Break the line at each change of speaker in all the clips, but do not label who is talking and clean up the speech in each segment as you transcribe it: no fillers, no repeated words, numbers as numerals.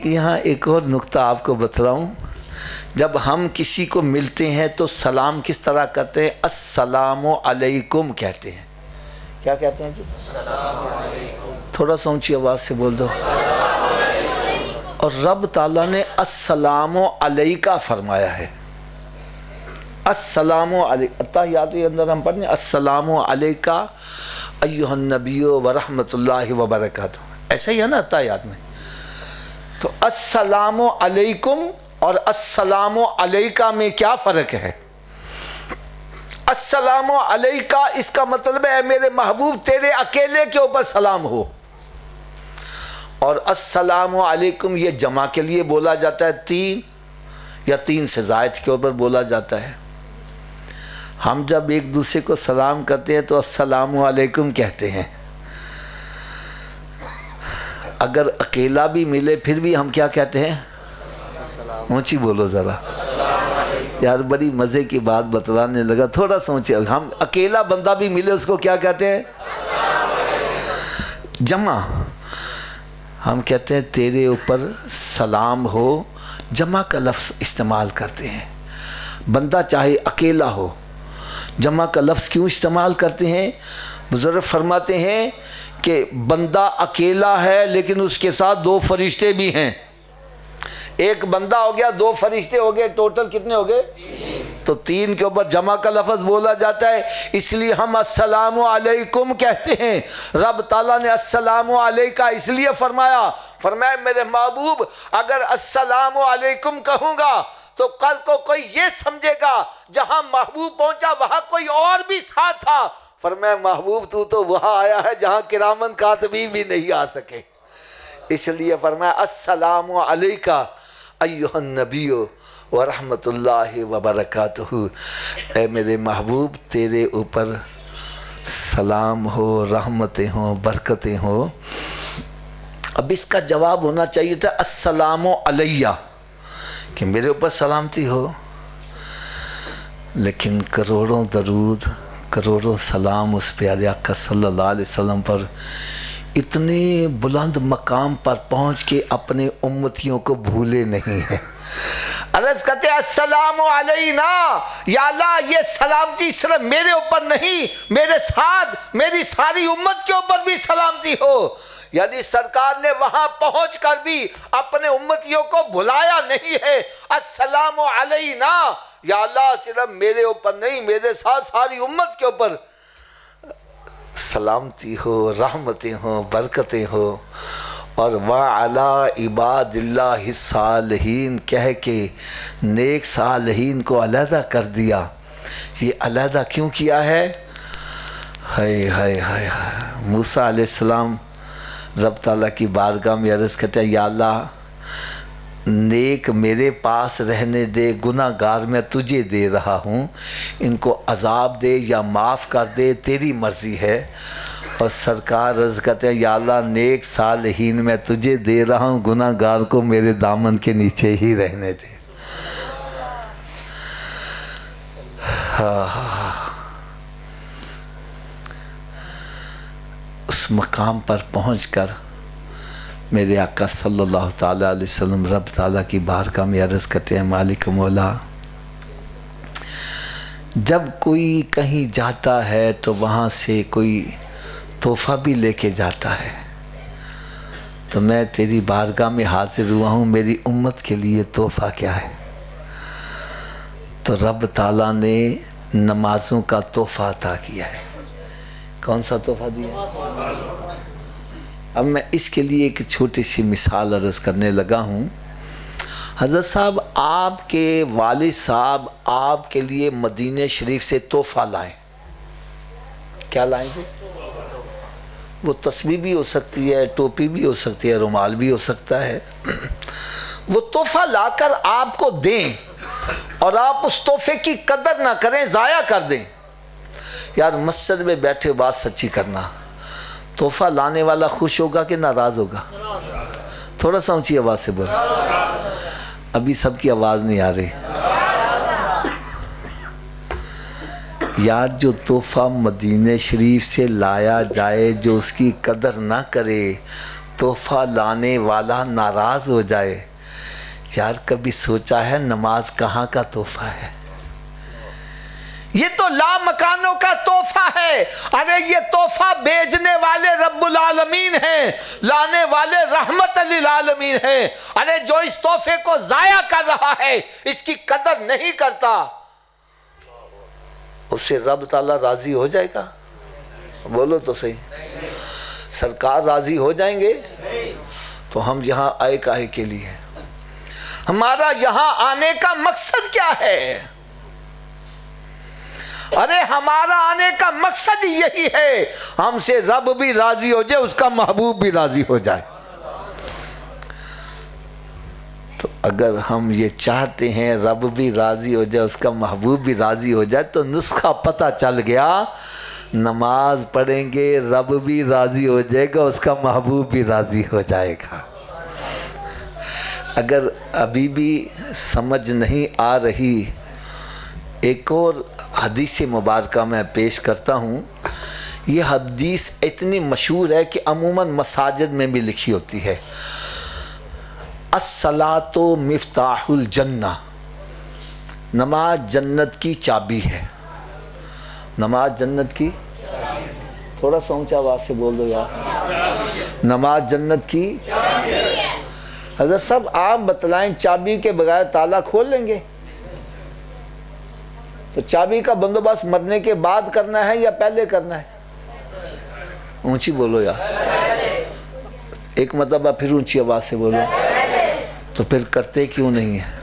یہاں ایک اور نقطہ آپ کو بتلاؤں. جب ہم کسی کو ملتے ہیں تو سلام کس طرح کرتے ہیں؟ السلام علیکم کہتے ہیں. کیا کہتے ہیں جی؟ السلام علیکم. تھوڑا سا اونچی آواز سے بول دو. اور رب تعالیٰ نے السلام علیکہ فرمایا ہے. السلام علیکہ اتحیات کے اندر ہم پڑھیں السلام علیکہ ایھا النبی ورحمۃ اللہ وبرکاتہ، ایسا ہی ہے نا اتحیات میں. تو السلام علیکم اور السلام علیکہ میں کیا فرق ہے؟ السلام علیکہ اس کا مطلب ہے میرے محبوب تیرے اکیلے کے اوپر سلام ہو، اور السلام علیکم یہ جمع کے لیے بولا جاتا ہے، تین یا تین سے زائد کے اوپر بولا جاتا ہے. ہم جب ایک دوسرے کو سلام کرتے ہیں تو السلام علیکم کہتے ہیں. اگر اکیلا بھی ملے پھر بھی ہم کیا کہتے ہیں؟ اونچی بولو ذرا یار، بڑی مزے کی بات بتلانے لگا. تھوڑا سا اونچی. ہم اکیلا بندہ بھی ملے اس کو کیا کہتے ہیں؟ جمع. ہم کہتے ہیں تیرے اوپر سلام ہو، جمع کا لفظ استعمال کرتے ہیں. بندہ چاہے اکیلا ہو، جمع کا لفظ کیوں استعمال کرتے ہیں؟ بزرگ فرماتے ہیں کہ بندہ اکیلا ہے لیکن اس کے ساتھ دو فرشتے بھی ہیں. ایک بندہ ہو گیا، دو فرشتے ہو گئے، ٹوٹل کتنے ہو گئے؟ تو تین کے اوپر جمع کا لفظ بولا جاتا ہے. اس لیے ہم السلام علیکم کہتے ہیں. رب تعالیٰ نے السلام علیکہ اس لیے فرمایا میرے محبوب اگر السلام علیکم کہوں گا تو کل کو کوئی یہ سمجھے گا جہاں محبوب پہنچا وہاں کوئی اور بھی ساتھ تھا. فرمایا محبوب تو وہاں آیا ہے جہاں کرامن کاتبین بھی نہیں آ سکے. اس لیے فرمایا السلام علیکہ ایھا النبی ورحمۃ اللہ وبرکاتہ. اے میرے محبوب تیرے اوپر سلام ہو، رحمتیں ہوں، برکتیں ہوں. اب اس کا جواب ہونا چاہیے تھا السلام علیہ، کہ میرے اوپر سلامتی ہو. لیکن کروڑوں درود، کروڑوں سلام اس پیارے آقا صلی اللہ علیہ وسلم پر اتنے بلند مقام پر پہنچ کے اپنے امتیوں کو بھولے نہیں ہیں. عرض کرتے ہیں السلام علینا، یا اللہ یہ سلامتی صرف میرے اوپر نہیں، میرے ساتھ میری ساری امت کے اوپر بھی سلامتی ہو. یعنی سرکار نے وہاں پہنچ کر بھی اپنے امتیوں کو بھلایا نہیں ہے. السلام علینا، یا اللہ صرف میرے اوپر نہیں، میرے ساتھ ساری امت کے اوپر سلامتی ہو، رحمتیں ہوں، برکتیں ہو. اور وَعَلَىٰ عِبَادِ اللَّهِ الصَّالِحِينَ کہہ کے نیک صالحین کو علیحدہ کر دیا. یہ علیحدہ کیوں کیا ہے؟ ہائے ہائے ہائے. موسیٰ علیہ السلام رب تعالیٰ کی بارگاہ میں عرض کرتے ہیں یا اللہ نیک میرے پاس رہنے دے، گناہ گار میں تجھے دے رہا ہوں، ان کو عذاب دے یا معاف کر دے تیری مرضی ہے. اور سرکار عرض کرتے ہیں یا اللہ نیک صالحین میں تجھے دے رہا ہوں، گناہ گار کو میرے دامن کے نیچے ہی رہنے دے. اس مقام پر پہنچ کر میرے آقا صلی اللہ تعالیٰ علیہ وسلم رب تعالیٰ کی بارگاہ میں عرض کرتے ہیں مالک مولا، جب کوئی کہیں جاتا ہے تو وہاں سے کوئی تحفہ بھی لے کے جاتا ہے، تو میں تیری بارگاہ میں حاضر ہوا ہوں، میری امت کے لیے تحفہ کیا ہے؟ تو رب تعالیٰ نے نمازوں کا تحفہ عطا کیا ہے. کون سا تحفہ دیا؟ اب میں اس کے لیے ایک چھوٹی سی مثال عرض کرنے لگا ہوں. حضرت صاحب آپ کے والد صاحب آپ کے لیے مدینہ شریف سے تحفہ لائیں. کیا لائیں گے؟ وہ تسبیح بھی ہو سکتی ہے، ٹوپی بھی ہو سکتی ہے، رومال بھی ہو سکتا ہے. وہ تحفہ لا کر آپ کو دیں اور آپ اس تحفے کی قدر نہ کریں، ضائع کر دیں. یار مسجد میں بیٹھے بات سچی کرنا، تحفہ لانے والا خوش ہوگا کہ ناراض ہوگا؟ تھوڑا سا اونچی آواز سے بولو. ابھی سب کی آواز نہیں آ رہی. یار جو تحفہ مدینہ شریف سے لایا جائے جو اس کی قدر نہ کرے تحفہ لانے والا ناراض ہو جائے. یار کبھی سوچا ہے نماز کہاں کا تحفہ ہے؟ یہ تو لا مکانوں کا تحفہ ہے. ارے یہ تحفہ بھیجنے والے رب العالمین ہیں، لانے والے رحمت للعالمین ہیں. ارے جو اس تحفے کو ضائع کر رہا ہے، اس کی قدر نہیں کرتا، اس سے رب تعالیٰ راضی ہو جائے گا؟ بولو تو صحیح. سرکار راضی ہو جائیں گے؟ تو ہم یہاں آئے کاہے کے لیے؟ ہمارا یہاں آنے کا مقصد کیا ہے؟ ارے ہمارا آنے کا مقصد یہی ہے، ہم سے رب بھی راضی ہو جائے، اس کا محبوب بھی راضی ہو جائے. تو اگر ہم یہ چاہتے ہیں رب بھی راضی ہو جائے، اس کا محبوب بھی راضی ہو جائے، تو نسخہ پتہ چل گیا. نماز پڑھیں گے، رب بھی راضی ہو جائے گا، اس کا محبوب بھی راضی ہو جائے گا. اگر ابھی بھی سمجھ نہیں آ رہی، ایک اور حدیث مبارکہ میں پیش کرتا ہوں. یہ حدیث اتنی مشہور ہے کہ عموماً مساجد میں بھی لکھی ہوتی ہے. الصلاۃ مفتاح الجنہ، نماز جنت کی چابی ہے. نماز جنت کی، تھوڑا سا اونچا آواز سے بول دو یار. نماز جنت کی. حضرت صاحب آپ بتلائیں، چابی کے بغیر تالا کھول لیں گے؟ تو چابی کا بندوبست مرنے کے بعد کرنا ہے یا پہلے کرنا ہے؟ اونچی بولو یار. ایک مرتبہ پھر اونچی آواز سے بولو. تو پھر کرتے کیوں نہیں ہیں؟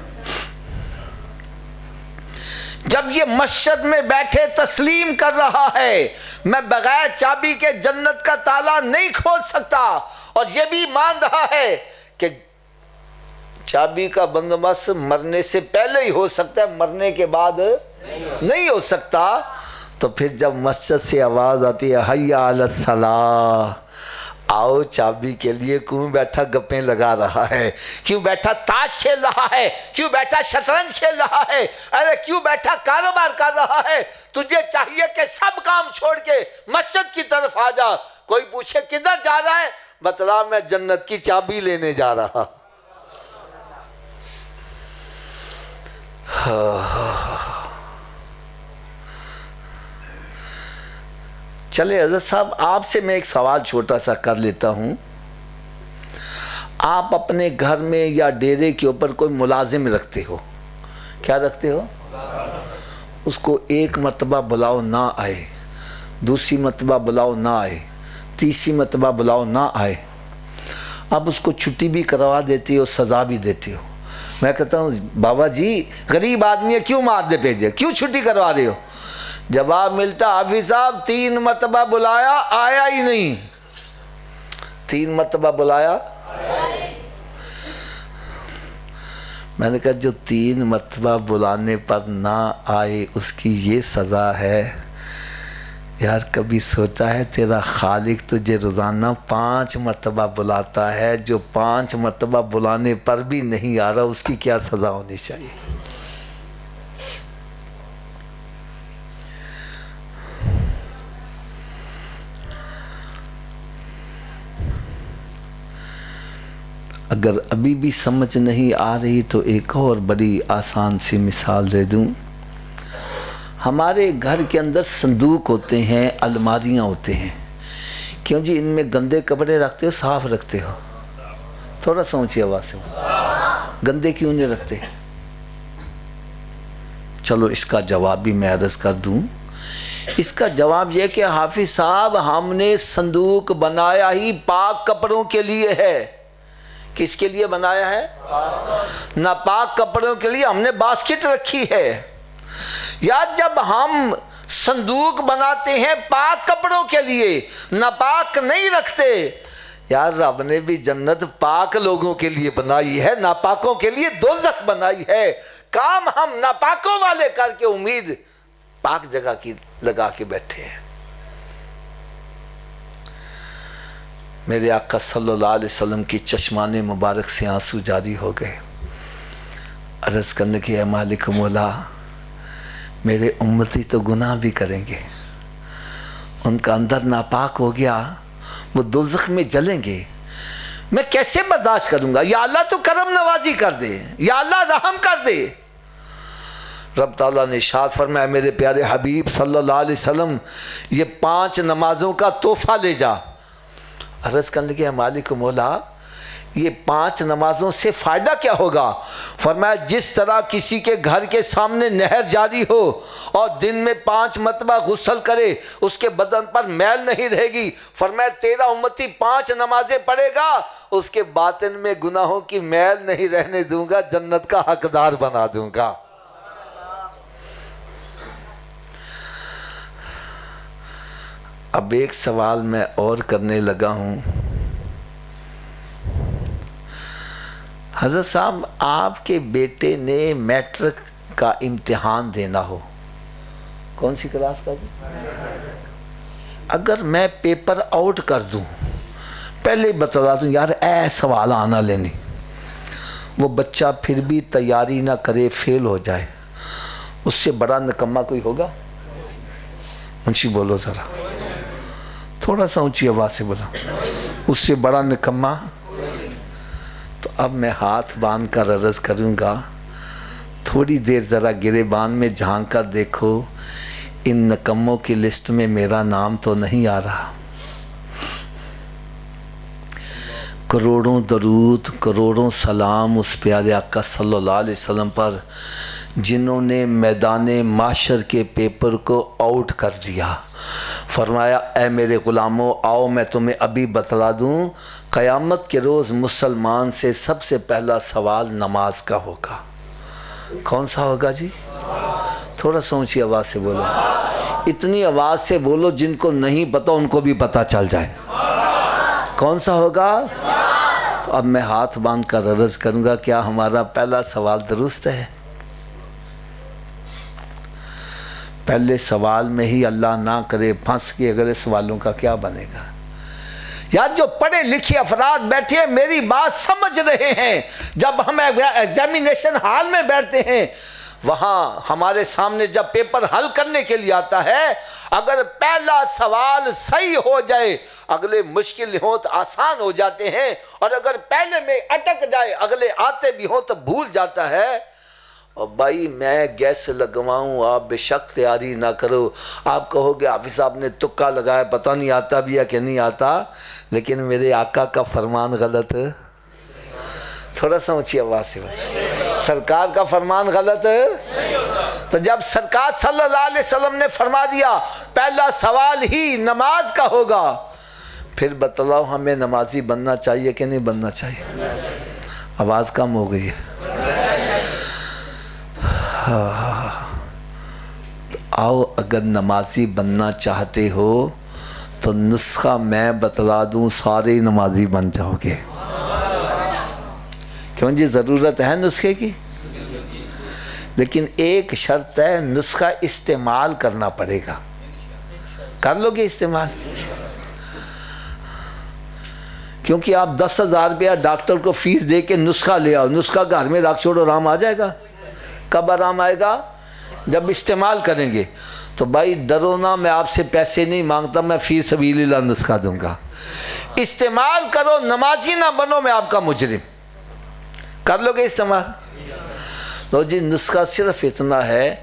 جب یہ مسجد میں بیٹھے تسلیم کر رہا ہے میں بغیر چابی کے جنت کا تالا نہیں کھول سکتا، اور یہ بھی مان رہا ہے کہ چابی کا بندوبست مرنے سے پہلے ہی ہو سکتا ہے، مرنے کے بعد نہیں ہو سکتا، تو پھر جب مسجد سے آواز آتی ہے حی علی الصلاۃ، آؤ چابی کے لیے، کیوں بیٹھا گپیں لگا رہا ہے، کیوں بیٹھا تاش کھیل رہا ہے، کیوں بیٹھا شطرنج کھیل رہا ہے، ارے کیوں بیٹھا کاروبار کر رہا ہے؟ تجھے چاہیے کہ سب کام چھوڑ کے مسجد کی طرف آ جا. کوئی پوچھے کدھر جا رہا ہے، بتلا میں جنت کی چابی لینے جا رہا. چلے حضرت صاحب آپ سے میں ایک سوال چھوٹا سا کر لیتا ہوں. آپ اپنے گھر میں یا ڈیرے کے اوپر کوئی ملازم رکھتے ہو، کیا رکھتے ہو؟ اس کو ایک مرتبہ بلاؤ نہ آئے، دوسری مرتبہ بلاؤ نہ آئے، تیسری مرتبہ بلاؤ نہ آئے، اب اس کو چھٹی بھی کروا دیتی ہو، سزا بھی دیتی ہو. میں کہتا ہوں بابا جی غریب آدمی ہے، کیوں مادے بھیجے، کیوں چھٹی کروا رہے ہو؟ جواب ملتا حافظ صاحب 3 مرتبہ بلایا آیا ہی نہیں. 3 مرتبہ بلایا. میں نے کہا جو 3 مرتبہ بلانے پر نہ آئے اس کی یہ سزا ہے. یار کبھی سوچا ہے تیرا خالق تجھے روزانہ 5 مرتبہ بلاتا ہے، جو 5 مرتبہ بلانے پر بھی نہیں آ رہا، اس کی کیا سزا ہونی چاہیے؟ اگر ابھی بھی سمجھ نہیں آ رہی تو ایک اور بڑی آسان سی مثال دے دوں. ہمارے گھر کے اندر صندوق ہوتے ہیں، الماریاں ہوتے ہیں، کیوں جی ان میں گندے کپڑے رکھتے ہو صاف رکھتے ہو؟ تھوڑا سا اونچی آواز سے گندے کیوں نہیں رکھتے؟ چلو اس کا جواب بھی میں عرض کر دوں. اس کا جواب یہ کہ حافظ صاحب ہم نے صندوق بنایا ہی پاک کپڑوں کے لیے ہے. کس کے لیے بنایا ہے؟ ناپاک کپڑوں کے لیے ہم نے باسکٹ رکھی ہے. یا جب ہم صندوق بناتے ہیں پاک کپڑوں کے لیے، ناپاک نہیں رکھتے. یار رب نے بھی جنت پاک لوگوں کے لیے بنائی ہے، ناپاکوں کے لیے دوزخ بنائی ہے. کام ہم ناپاکوں والے کر کے امید پاک جگہ کی لگا کے بیٹھے ہیں. میرے آقا صلی اللہ علیہ وسلم کی چشمان مبارک سے آنسو جاری ہو گئے. عرض کرنے کی اے مالک مولا، میرے امتی تو گناہ بھی کریں گے، ان کا اندر ناپاک ہو گیا، وہ دوزخ میں جلیں گے. میں کیسے برداشت کروں گا؟ یا اللہ تو کرم نوازی کر دے، یا اللہ رحم کر دے۔ رب تعالیٰ نے ارشاد فرمایا میرے پیارے حبیب صلی اللہ علیہ وسلم یہ 5 نمازوں کا تحفہ لے جا۔ عرض کرنے لگے مالک مولا یہ 5 نمازوں سے فائدہ کیا ہوگا؟ فرمایا جس طرح کسی کے گھر کے سامنے نہر جاری ہو اور دن میں 5 مرتبہ غسل کرے اس کے بدن پر میل نہیں رہے گی، فرمایا تیرا امتی 5 نمازیں پڑھے گا اس کے باطن میں گناہوں کی میل نہیں رہنے دوں گا، جنت کا حقدار بنا دوں گا۔ اب ایک سوال میں اور کرنے لگا ہوں، حضرت صاحب آپ کے بیٹے نے میٹرک کا امتحان دینا ہو، کون سی کلاس کا جی؟ اگر میں پیپر آؤٹ کر دوں، پہلے بتا دوں یار اے سوال آنا لینی، وہ بچہ پھر بھی تیاری نہ کرے فیل ہو جائے، اس سے بڑا نکمہ کوئی ہوگا؟ منشی بولو ذرا، تھوڑا سا اونچی آواز سے بولا، اس سے بڑا نکمہ؟ تو اب میں ہاتھ باندھ کر عرض کروں گا تھوڑی دیر ذرا گریبان میں جھانک کر دیکھو، ان نکموں کی لسٹ میں میرا نام تو نہیں آ رہا۔ کروڑوں درود کروڑوں سلام اس پیارے آقا صلی اللہ علیہ وسلم پر جنہوں نے میدان معاشر کے پیپر کو آؤٹ کر دیا۔ فرمایا اے میرے غلاموں آؤ میں تمہیں ابھی بتلا دوں، قیامت کے روز مسلمان سے سب سے پہلا سوال نماز کا ہوگا۔ کون سا ہوگا جی؟ تھوڑا سا اونچی آواز سے بولو، اتنی آواز سے بولو جن کو نہیں پتا ان کو بھی پتا چل جائے۔ کون سا ہوگا؟ اب میں ہاتھ باندھ کر عرض کروں گا کیا ہمارا پہلا سوال درست ہے؟ پہلے سوال میں ہی اللہ نہ کرے پھنس کے اگلے سوالوں کا کیا بنے گا؟ یار جو پڑھے لکھے افراد بیٹھے ہیں میری بات سمجھ رہے ہیں، جب ہم ایگزامینیشن ہال میں بیٹھتے ہیں وہاں ہمارے سامنے جب پیپر حل کرنے کے لیے آتا ہے، اگر پہلا سوال صحیح ہو جائے اگلے مشکل ہوں تو آسان ہو جاتے ہیں، اور اگر پہلے میں اٹک جائے اگلے آتے بھی ہوں تو بھول جاتا ہے۔ اور بھائی میں گیس لگواؤں آپ بے شک تیاری نہ کرو، آپ کہو گے حافظ صاحب نے تکا لگایا پتہ نہیں آتا بھی ہے کہ نہیں آتا، لیکن میرے آقا کا فرمان غلط، تھوڑا سا اونچی آواز سے سرکار کا فرمان غلط، تو جب سرکار صلی اللہ علیہ وسلم نے فرما دیا پہلا سوال ہی نماز کا ہوگا، پھر بتلاؤ ہمیں نمازی بننا چاہیے کہ نہیں بننا چاہیے؟ آواز کم ہو گئی ہے۔ تو آؤ اگر نمازی بننا چاہتے ہو تو نسخہ میں بتلا دوں سارے نمازی بن جاؤ گے۔ کیوں جی ضرورت ہے نسخے کی؟ لیکن ایک شرط ہے، نسخہ استعمال کرنا پڑے گا۔ کر لو گے استعمال؟ کیونکہ آپ 10,000 روپیہ ڈاکٹر کو فیس دے کے نسخہ لے آؤ، نسخہ گھر میں رکھ چھوڑو، آرام آ جائے گا؟ کب آرام آئے گا؟ جب استعمال کریں گے۔ تو بھائی ڈرو نہ، میں آپ سے پیسے نہیں مانگتا، میں فی سبیل اللہ نسخہ دوں گا۔ استعمال کرو، نمازی نہ بنو میں آپ کا مجرم۔ کر لو گے استعمال؟ لو جی نسخہ صرف اتنا ہے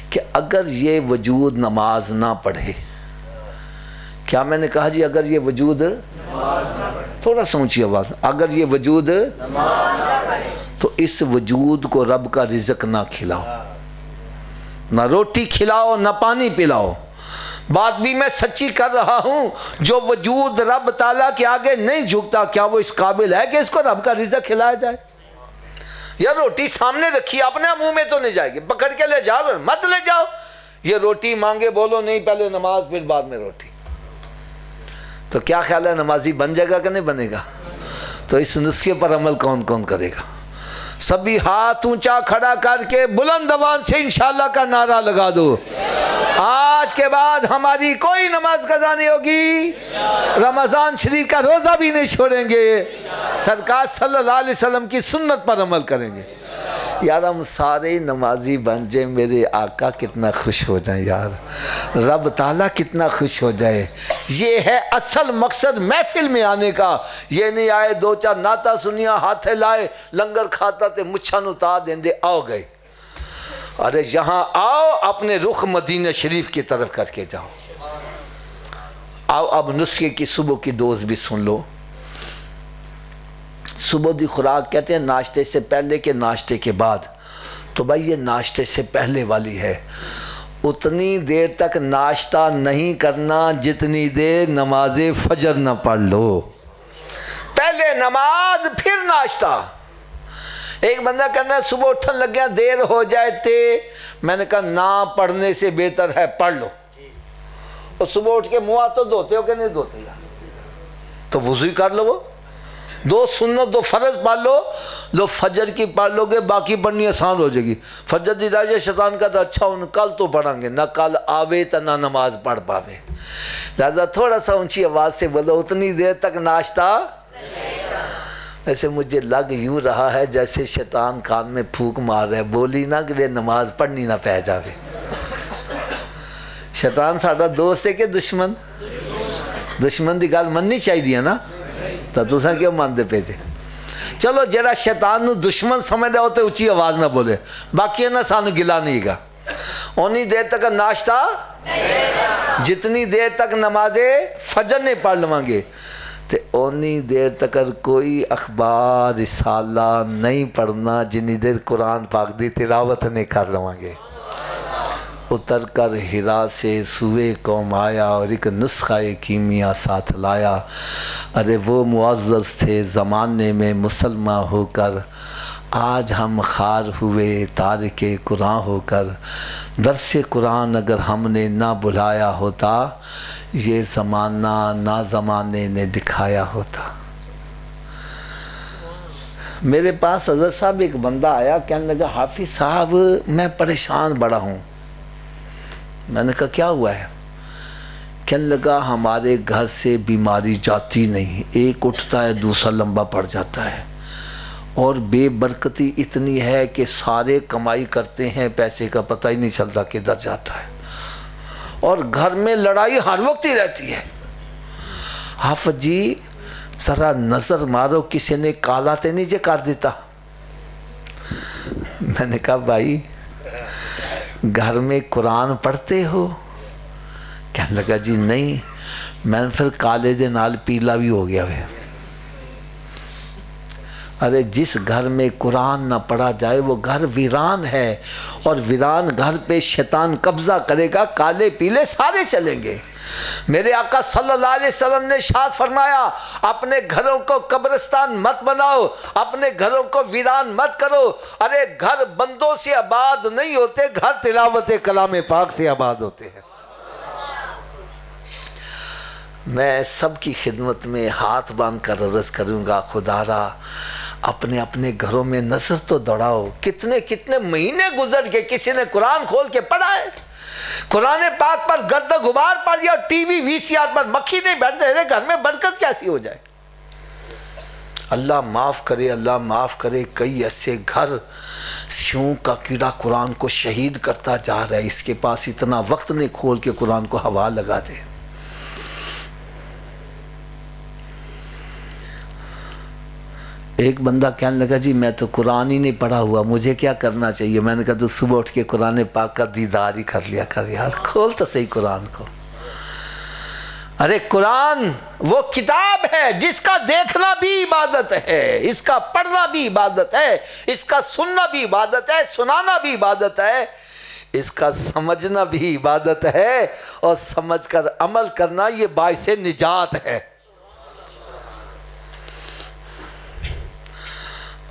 کہ اگر یہ وجود نماز نہ پڑھے، کیا میں نے کہا جی اگر یہ وجود، تھوڑا سا اونچی آواز، اگر یہ وجود تو اس وجود کو رب کا رزق نہ کھلاؤ، نہ روٹی کھلاؤ نہ پانی پلاؤ۔ بات بھی میں سچی کر رہا ہوں، جو وجود رب تعالیٰ کے آگے نہیں جھکتا کیا وہ اس قابل ہے کہ اس کو رب کا رزق کھلایا جائے؟ یا روٹی سامنے رکھی اپنے منہ میں تو نہیں جائے گی، پکڑ کے لے جاؤ، مت لے جاؤ۔ یہ روٹی مانگے بولو نہیں، پہلے نماز پھر بعد میں روٹی۔ تو کیا خیال ہے نمازی بن جائے گا کہ نہیں بنے گا؟ تو اس نسخے پر عمل کون کون کرے گا؟ سبھی ہاتھ اونچا کھڑا کر کے بلند آواز سے انشاءاللہ کا نعرہ لگا دو، آج کے بعد ہماری کوئی نماز قضا نہیں ہوگی، رمضان شریف کا روزہ بھی نہیں چھوڑیں گے، سرکار صلی اللہ علیہ وسلم کی سنت پر عمل کریں گے۔ یار ہم سارے نمازی بن جائیں، میرے آقا کتنا خوش ہو جائیں یار، رب تعالیٰ کتنا خوش ہو جائے۔ یہ ہے اصل مقصد محفل میں آنے کا، یہ نہیں آئے دو چار نعتاں سنیا ہاتھے لائے لنگر کھاتا تے مچھاں نتا دیں دے آؤ گئے۔ ارے یہاں آؤ، اپنے رخ مدینہ شریف کی طرف کر کے جاؤ۔ آؤ اب نسخے کی صبح کی ڈوز بھی سن لو۔ صبح دی خوراک کہتے ہیں ناشتے سے پہلے کے ناشتے کے بعد، تو بھائی یہ ناشتے سے پہلے والی ہے۔ اتنی دیر تک ناشتہ نہیں کرنا جتنی دیر نماز فجر نہ پڑھ لو۔ پہلے نماز پھر ناشتہ۔ ایک بندہ کہنا صبح اٹھن لگ گیا دیر ہو جائے تے، میں نے کہا نہ پڑھنے سے بہتر ہے پڑھ لو۔ اور صبح اٹھ کے منہ تو دھوتے ہو کہ نہیں دھوتے یار؟ تو وضو کر لو، وہ دو سنت دو فرض پڑھ لو فجر کی پڑھ لو گے باقی پڑھنی آسان ہو جائے گی۔ فجر دی راجے شیطان کا تو اچھا ان کل تو پڑھیں گے، نہ کل آوے تو نہ نماز پڑھ پاوے، لہذا تھوڑا سا اونچی آواز سے بولو اتنی دیر تک ناشتہ۔ ویسے مجھے لگ یوں رہا ہے جیسے شیطان کان میں پھونک مار رہا ہے، بولی نہ کہ نماز پڑھنی نہ پہ جاوے۔ شیطان ساڈا دوست ہے کہ دشمن؟ دشمن دی گل مننی چاہیے نا، تو تساں کیوں مانتے پے جے؟ چلو جڑا شیطان نو دشمن سمجھ رہا ہو تو اچھی آواز نہ بولے، باقی نہ سانو گلا نہیں گا۔ اونی دیر تک ناشتہ، جتنی دیر تک نماز فجر نہیں پڑھ لواں گے تے اونی دیر تک کوئی اخبار رسالہ نہیں پڑھنا جنی دیر قرآن پاک دی تلاوت نہیں کر لواں گے۔ اتر کر ہرا سے سوئے قوم آیا اور ایک نسخہ کیمیا ساتھ لایا۔ ارے وہ معزز تھے زمانے میں مسلمان ہو کر، آج ہم خار ہوئے تارک قرآن ہو کر۔ درس قرآن اگر ہم نے نہ بلایا ہوتا، یہ زمانہ نہ زمانے نے دکھایا ہوتا۔ میرے پاس حضرت صاحب ایک بندہ آیا، کہنے لگا حافظ صاحب میں پریشان بڑا ہوں۔ میں نے کہا کیا ہوا ہے؟ کہنے لگا ہمارے گھر سے بیماری جاتی نہیں، ایک اٹھتا ہے دوسرا لمبا پڑ جاتا ہے، اور بے برکتی اتنی ہے کہ سارے کمائی کرتے ہیں پیسے کا پتہ ہی نہیں چلتا کدھر جاتا ہے، اور گھر میں لڑائی ہر وقت ہی رہتی ہے۔ حافظ جی ذرا نظر مارو کسی نے کالا تے نہیں جے کر دیتا؟ میں نے کہا بھائی گھر میں قرآن پڑھتے ہو؟ کہنے لگا جی نہیں۔ میں نے پھر کالے دے نال پیلا بھی ہو گیا ہے۔ ارے جس گھر میں قرآن نہ پڑھا جائے وہ گھر ویران ہے، اور ویران گھر پہ شیطان قبضہ کرے گا، کالے پیلے سارے چلیں گے۔ میرے آقا صلی اللہ علیہ وسلم نے ارشاد فرمایا اپنے گھروں کو قبرستان مت بناؤ، اپنے گھروں کو ویران مت کرو۔ ارے گھر بندوں سے آباد نہیں ہوتے، گھر تلاوت کلام پاک سے آباد ہوتے ہیں۔ میں سب کی خدمت میں ہاتھ باندھ کر عرض کروں گا، خدا را اپنے اپنے گھروں میں نظر تو دوڑاؤ۔ کتنے کتنے مہینے گزر کے کسی نے قرآن کھول کے پڑھا ہے؟ قرآن پاک پر گرد و غبار پڑ یا ٹی وی وی سی آر پر مکھی نہیں بیٹھ رہے، گھر میں برکت کیسی ہو جائے؟ اللہ معاف کرے، اللہ معاف کرے۔ کئی ایسے گھر سیوں کا کیڑا قرآن کو شہید کرتا جا رہا ہے، اس کے پاس اتنا وقت نہیں کھول کے قرآن کو ہوا لگا دے۔ ایک بندہ کہنے لگا جی میں تو قرآن ہی نہیں پڑھا ہوا، مجھے کیا کرنا چاہیے؟ میں نے کہا تو صبح اٹھ کے قرآن پاک کا دیدار ہی کر لیا کر یار، کھول تو صحیح قرآن کو۔ ارے قرآن وہ کتاب ہے جس کا دیکھنا بھی عبادت ہے، اس کا پڑھنا بھی عبادت ہے، اس کا سننا بھی عبادت ہے، سنانا بھی عبادت ہے، اس کا سمجھنا بھی عبادت ہے، اور سمجھ کر عمل کرنا یہ باعث نجات ہے۔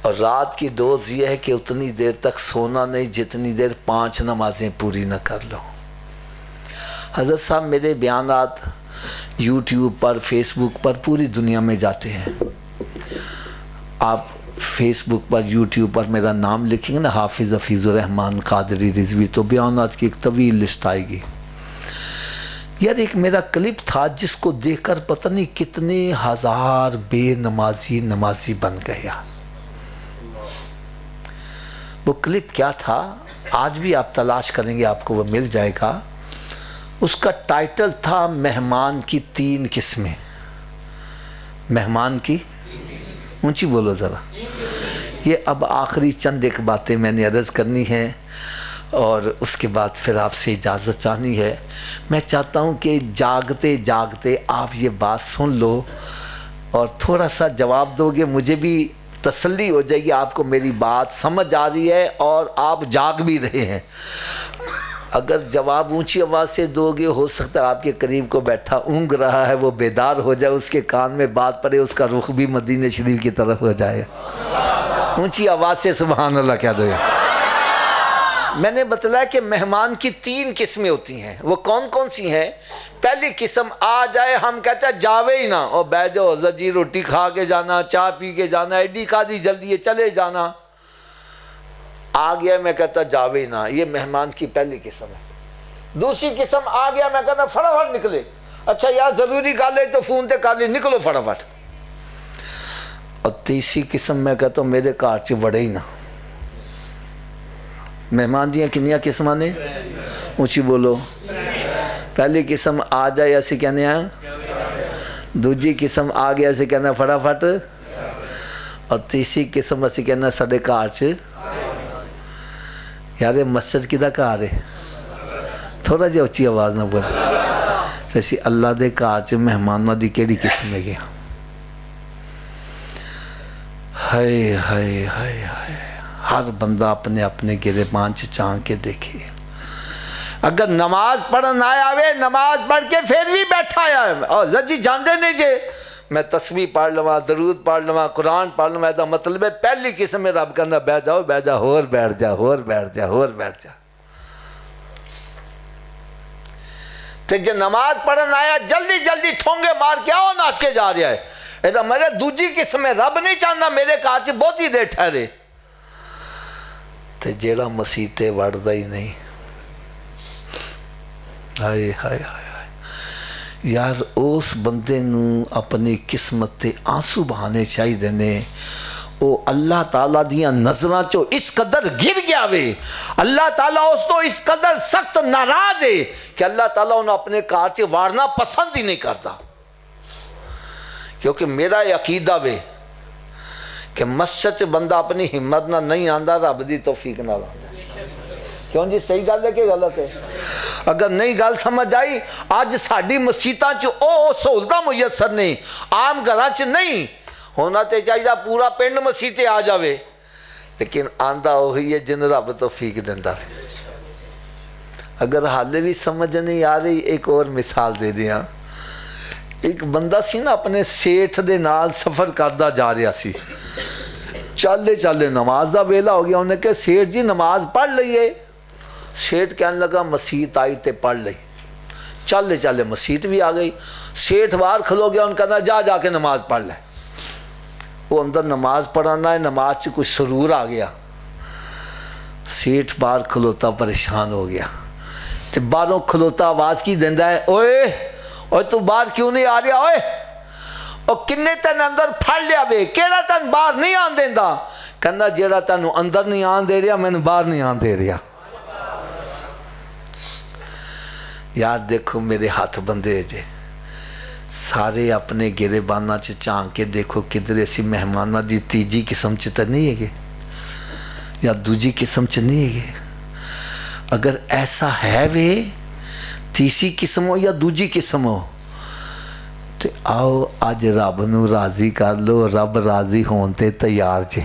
اور رات کی ڈوز یہ ہے کہ اتنی دیر تک سونا نہیں جتنی دیر 5 نمازیں پوری نہ کر لو۔ حضرت صاحب میرے بیانات یوٹیوب پر فیس بک پر پوری دنیا میں جاتے ہیں۔ آپ فیس بک پر یوٹیوب پر میرا نام لکھیں گے نا، حافظ حفیظ الرحمن قادری رضوی، تو بیانات کی ایک طویل لسٹ آئے گی۔ یار ایک میرا کلپ تھا جس کو دیکھ کر پتہ نہیں کتنے ہزار بے نمازی بن گیا۔ وہ کلپ کیا تھا آج بھی آپ تلاش کریں گے آپ کو وہ مل جائے گا. اس کا ٹائٹل تھا مہمان کی 3 قسمیں. مہمان کی اونچی بولو ذرا. یہ اب آخری چند ایک باتیں میں نے عرض کرنی ہیں اور اس کے بعد پھر آپ سے اجازت چاہنی ہے. میں چاہتا ہوں کہ جاگتے جاگتے آپ یہ بات سن لو اور تھوڑا سا جواب دو گے, مجھے بھی تسلی ہو جائے گی آپ کو میری بات سمجھ آ رہی ہے اور آپ جاگ بھی رہے ہیں. اگر جواب اونچی آواز سے دو گے ہو سکتا ہے آپ کے قریب کو بیٹھا اونگ رہا ہے وہ بیدار ہو جائے, اس کے کان میں بات پڑے, اس کا رخ بھی مدینہ شریف کی طرف ہو جائے. اونچی آواز سے سبحان اللہ کہہ دو. میں نے بتلایا کہ مہمان کی 3 قسمیں ہوتی ہیں. وہ کون کون سی ہیں؟ پہلی قسم آ جائے, ہم کہتے ہیں جاوے ہی نہ, اور بیٹھ جاؤ حضرت جی روٹی کھا کے جانا, چائے پی کے جانا, ایڈی قادی جلدی ہے چلے جانا. آ گیا میں کہتا جاوے ہی نہ, یہ مہمان کی پہلی قسم ہے. دوسری قسم آ گیا میں کہتا فٹافٹ نکلے, اچھا یار ضروری گل ہے تو فون تے کر لی, نکلو فٹافٹ. اور تیسری قسم میں کہتا ہوں میرے گھر چ وڑے ہی نہ. مہمان دیاں کنیاں قسماں نے؟ اونچی بولو. پہلی قسم آ جائے ایسے کہنے ہیں, دوسری قسم آ گیا ایسے کہنا فٹافٹ, اور تیسری قسم ایسے کہنا ساڈے گھر چ. یار مسجد کدا گھر ہے؟ تھوڑا جہا اچھی آواز نہ بول. ویسے اللہ دے گھر چ مہمانوں دی کیڑی قسم ہے گیا؟ ہائے ہائے ہائے ہائے. ہر بندہ اپنے اپنے گریبان چان کے دیکھے. اگر نماز پڑھن آیا ہوئے نماز پڑھ کے پھر بھی بیٹھا آیا ہے, اور جی جاندے نہیں جے میں تسبیح پڑھ لواں, درود پڑھ لواں, قرآن پڑھ لواں, ایسا مطلب ہے پہلی قسم میں رب کرنا بیٹھ جاؤ بیٹھ جا, ہور بیٹھ جا, ہور بیٹھ جا, ہور بیٹھ جا. تو جو نماز پڑھن آیا جلدی جلدی ٹھونگے مار کے آؤ ناس کے جا رہا ہے. ایسا میرے دوجی قسم میں رب نہیں چاہنا میرے کار چ بہت ہی دیر ٹھہرے. تے جیڑا مسیطے وڑدا ہی نہیں. ہائے ہائے ہائے یار, اس بندے نو اپنی قسمت تے آنسو بہانے چاہیے دینے. او اللہ تعالیٰ دیاں نظراں چو اس قدر گر گیا وے, اللہ تعالیٰ اس تو اس قدر سخت ناراض ہے کہ اللہ تعالیٰ انہوں اپنے کار چے وارنا پسند ہی نہیں کرتا. کیونکہ میرا عقیدہ وے کہ مسجد سے بندہ اپنی ہمت نہ نہیں آندا, رب دی توفیق نہ آندا. کیوں جی صحیح گل ہے کہ غلط ہے؟ اگر نہیں گل سمجھ آئی, آج ساڑی مسیطاں چ او سہولتاں میسر نہیں, عام گھراں چ نہیں ہونا تے چاہیے پورا پنڈ مسیطے آ جاوے, لیکن آندا وہی ہے جن رب توفیق دیندا ہے. اگر حالے بھی سمجھ نہیں آ رہی ایک اور مثال دے دیاں. ایک بندہ سی نا اپنے سیٹھ دے نال سفر کردہ جا رہا سی, چالے چالے نماز دا ویلا ہو گیا. انہیں کہا سیٹھ جی نماز پڑھ لئیے. سیٹھ کہنے لگا مسیت آئی تے پڑھ لئی. چالے چالے مسیت بھی آ گئی. سیٹھ باہر کھلو گیا, ان کہنا جا جا کے نماز پڑھ لے. وہ اندر نماز پڑھانا ہے, نماز سے کچھ سرور آ گیا. سیٹھ باہر کھلوتا پریشان ہو گیا. جب باہروں کھلوتا آواز کی دیندہ ہے, اوئے اوئے تو باہر کیوں نہیں آ رہا, اوئے اور کنے تین اندر پھڑ لیا بے, کیڑا تین باہر نہیں آن دیندہ. کہنا جیڑا تین اندر نہیں آن دے رہا میں نے باہر نہیں آن دے رہا. یار دیکھو میرے ہاتھ بندے جے, سارے اپنے گرے بانا چان کے دیکھو کدھر ایسی مہمانہ دی تیجی قسم چتا نہیں ہے گے یا دوجی قسم چ نہیں ہے گے. اگر ایسا ہے وے تیسری قسم ہو یا دوجی قسم ہو تو آؤ آج رب نو راضی کر لو. رب راضی ہونتے تیار جے.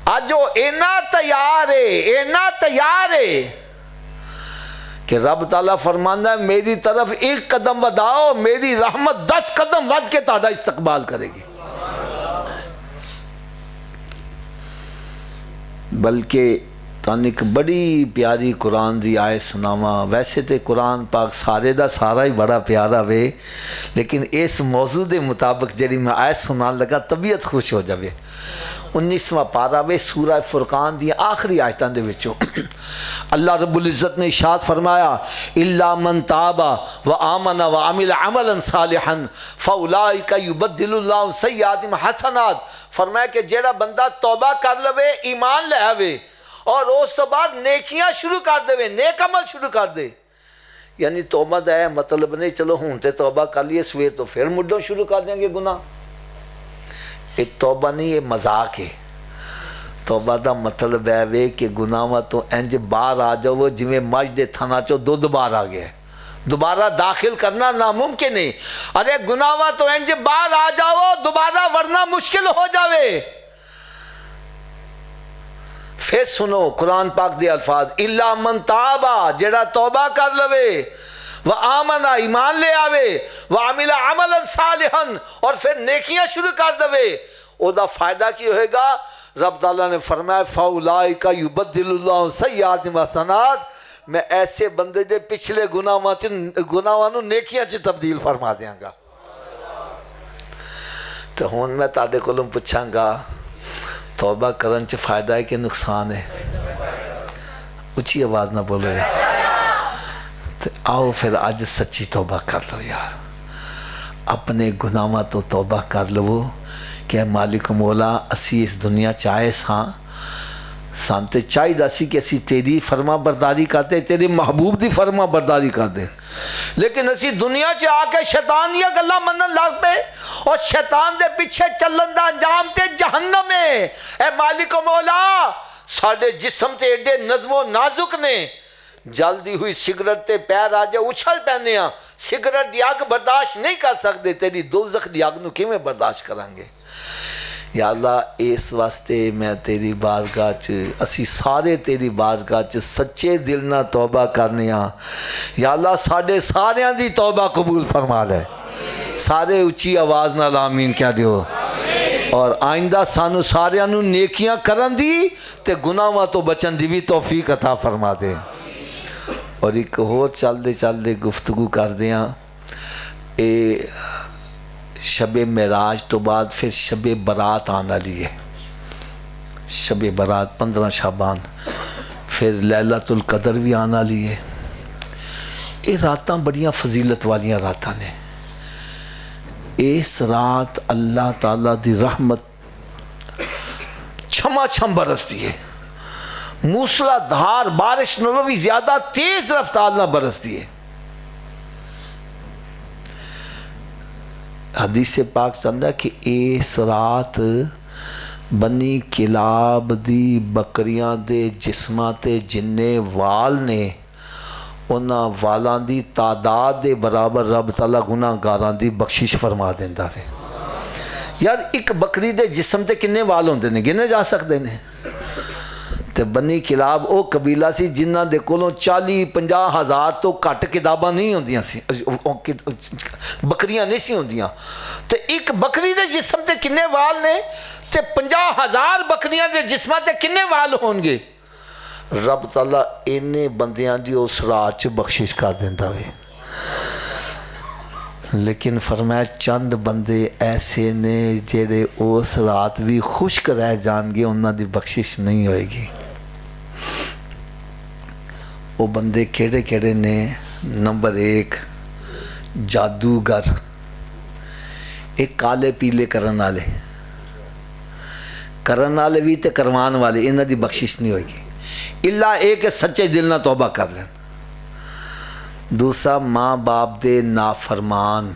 آج وہ اینا تیار ہے, اینا تیار ہے کہ رب تعالیٰ فرمانا ہے میری طرف 1 قدم وداؤ, میری رحمت 10 قدم ود کے تہاڈا استقبال کرے گی. بلکہ تان ایک بڑی پیاری قرآن دی آئے سناواں. ویسے تے قرآن پاک سارے دا سارا ہی بڑا پیارا وے, لیکن اس موضوع دے مطابق جڑی میں آئے سنان لگا طبیعت خوش ہو جاوے. 19واں پارہ وے سورہ فرقان دی آخری آیتاں دے وچوں اللہ رب العزت نے ارشاد فرمایا الا من تاب وآمن وعمل عملا صالحا فاولئک یبدل اللہ سیئاتہم حسنات فرمایا کہ جیڑا بندہ توبہ کر لوے ایمان لے آوے اور اس تو بعد نیکیاں شروع کر دے نیک عمل شروع کر دے یعنی توبہ دا ہے مطلب نہیں چلو ہوں تے توبہ کر لیے سویر تو پھر مڈوں شروع کر دیں گے گناہ یہ توبہ نہیں یہ مذاق ہے توبہ دا مطلب ہے وے کہ گناہ تو انج باہر آ جاؤ جویں مجھ دے تھنا چو دودھ باہر آ گیا دوبارہ داخل کرنا ناممکن ہے ارے گناہ تو انج باہر آ جاؤ دوبارہ ورنہ مشکل ہو جاوے پھر سنو قرآن پاک دے الفاظ الا من تابا جڑا توبہ کر لوے وآمنا ایمان لے آوے وعمل عملا صالحا اور پھر نیکیاں شروع کر دوے او دا فائدہ کی ہوئے گا رب تعالیٰ نے فرمایا فاولائک یبدل اللہ سیئات حسنات میں ایسے بندے دے پچھلے گناہاں نو نیکیاں چ تبدیل فرما دیاں گا تو ہون میں تاڑے کولوں پوچھاں گا توبہ کرن چ فائدہ ہے کہ نقصان ہے اچھی آواز نہ بولو تو آؤ پھر آج سچی توبہ کر لو یار اپنے گناہاں تو توبہ کر لو کہ مالک مولا اسی اس دنیا چاہے سانتے چاہی دا سی کہ اسی تیری فرما برداری کرتے تیری محبوب دی فرما برداری کرتے لیکن اسی دنیا چے آ کے شیطان یا گلہ منن لگ پہ اور شیطان دے پیچھے چلن دا انجام تے جہنم ہے اے مالک مولا ساڑھے جسم تے ایڈے نظم و نازک نے جلدی ہوئی سگریٹ تے پیر آ جائے اچھل پہنے ہیں سگریٹ دی آگ برداشت نہیں کر سکتے تیری دوزخ دی آگ نو کیویں برداشت کرانگے یا اللہ اس واسطے میں تیری بارگاہ اسی سارے تیری بارگاہ سچے دل نہ توبہ کرنے ہاں یا اللہ ساڑھے ساریاں دی توبہ قبول فرما لے سارے اچھی آواز نہ آمین کیا دیو اور آئندہ سانو ساریاں نو نیکیاں کرن دی تے گناہاں تو بچن دی بھی توفیق عطا فرما دے اور ایک اور چل دے گفتگو کر دیاں اے شب معراج تو بعد پھر شب برات آنا لیے شب برات 15 شعبان پھر لیلۃ القدر بھی آنا لیے یہ راتاں بڑیاں فضیلت والیاں راتاں نے اس رات اللہ تعالیٰ دی رحمت چھما چھم برستی ہے موسلا دھار بارش نلو بھی زیادہ تیز رفتار نہ برستی ہے حدیث پاک چاہتا ہے کہ اس رات بنی کلاب دی بکریاں دے جسماں تے جننے وال نے انہاں والاں دی تعداد دے برابر رب تعالیٰ گناہ گاراں دی بخشش فرما دیندہ ہے یار ایک بکری دے جسم تے کنے وال ہوندے نے گنے جا سکتے نے تے بنی کلاب او قبیلہ سی جنہ دے کولوں 40-50 ہزار تو کٹ کتاباں نہیں ہوندیاں سی بکریاں نہیں سی ہوندیاں تے ایک بکری دے جسم تے کنے وال نے تے 50,000 بکریاں دے جسماں تے کنے وال ہون گے رب تعالیٰ انہیں بندیاں دی اس رات چ بخشش کر دیندہ ہوئے لیکن فرمایا چند بندے ایسے نے جڑے اس رات بھی خشک رہ جان گے انہاں دی بخشش نہیں ہوئے گی وہ بندے کیڑے کیڑے نے نمبر 1 جادوگر ایک کالے پیلے کرن والے بھی تے کروان والے انہاں دی بخشش نہیں ہوئے گی اللہ ایک سچے دل نہ توبہ کر لیں دوسرا ماں باپ دے نافرمان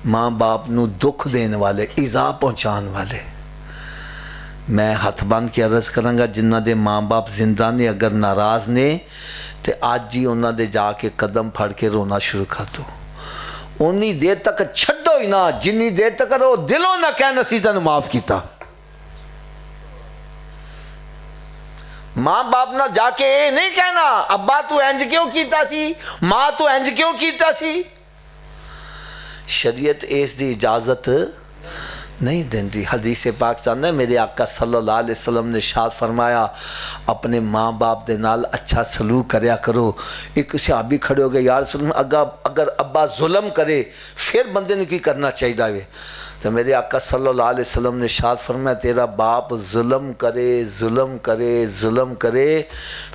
ماں باپ نو دکھ دین والے ایذا پہنچان والے میں ہاتھ بند کے عرض کروں گا جنہ دے ماں باپ زندہ نے اگر ناراض نے تے آج ہی انہاں دے جا کے قدم پھڑ کے رونا شروع کر دو انہی دیر تک چھڑو ہی نہ جنی دیر تک رو دلوں نہ کہنا سی تن معاف کیتا ماں باپ نہ جا کے اے نہیں کہنا ابا تو انج کیوں کیتا سی ماں تو انج کیوں کیتا سی شریعت اس دی اجازت نہیں دیندی حدیث پاک چاہتا ہے میرے آقا صلی اللہ علیہ وسلم نے ارشاد فرمایا اپنے ماں باپ دے نال اچھا سلوک کریا کرو ایک صحابی کھڑے ہو گئے یا رسول اللہ اگر ابا ظلم کرے پھر بندے نے کی کرنا چاہیے تو میرے آقا صلی اللہ علیہ وسلم نے ارشاد فرمایا تیرا باپ ظلم کرے ظلم کرے ظلم کرے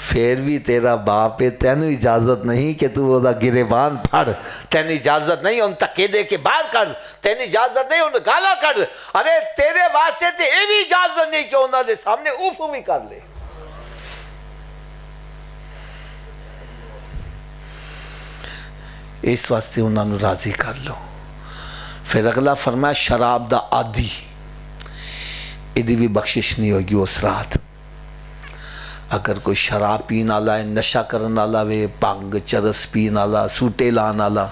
پھر بھی تیرا باپ ہے، تینوں اجازت نہیں کہ تو وہ گریبان پھڑ، تینوں اجازت نہیں ان تکے دے کے باہر کر، تینوں اجازت نہیں ان گالا کر، ارے تیرے واسطے تے یہ بھی اجازت نہیں کہ انہوں نے سامنے اوف بھی کر لے۔ اس واسطے انہوں نے راضی کر لو۔ پھر اگلا فرمایا شراب دا عادی ایدی بھی بخشش نہیں ہوگی اس رات۔ اگر کوئی شراب پین والا ہے، نشہ کرن والا وے، بھنگ چرس پین والا، سوٹے لان والا،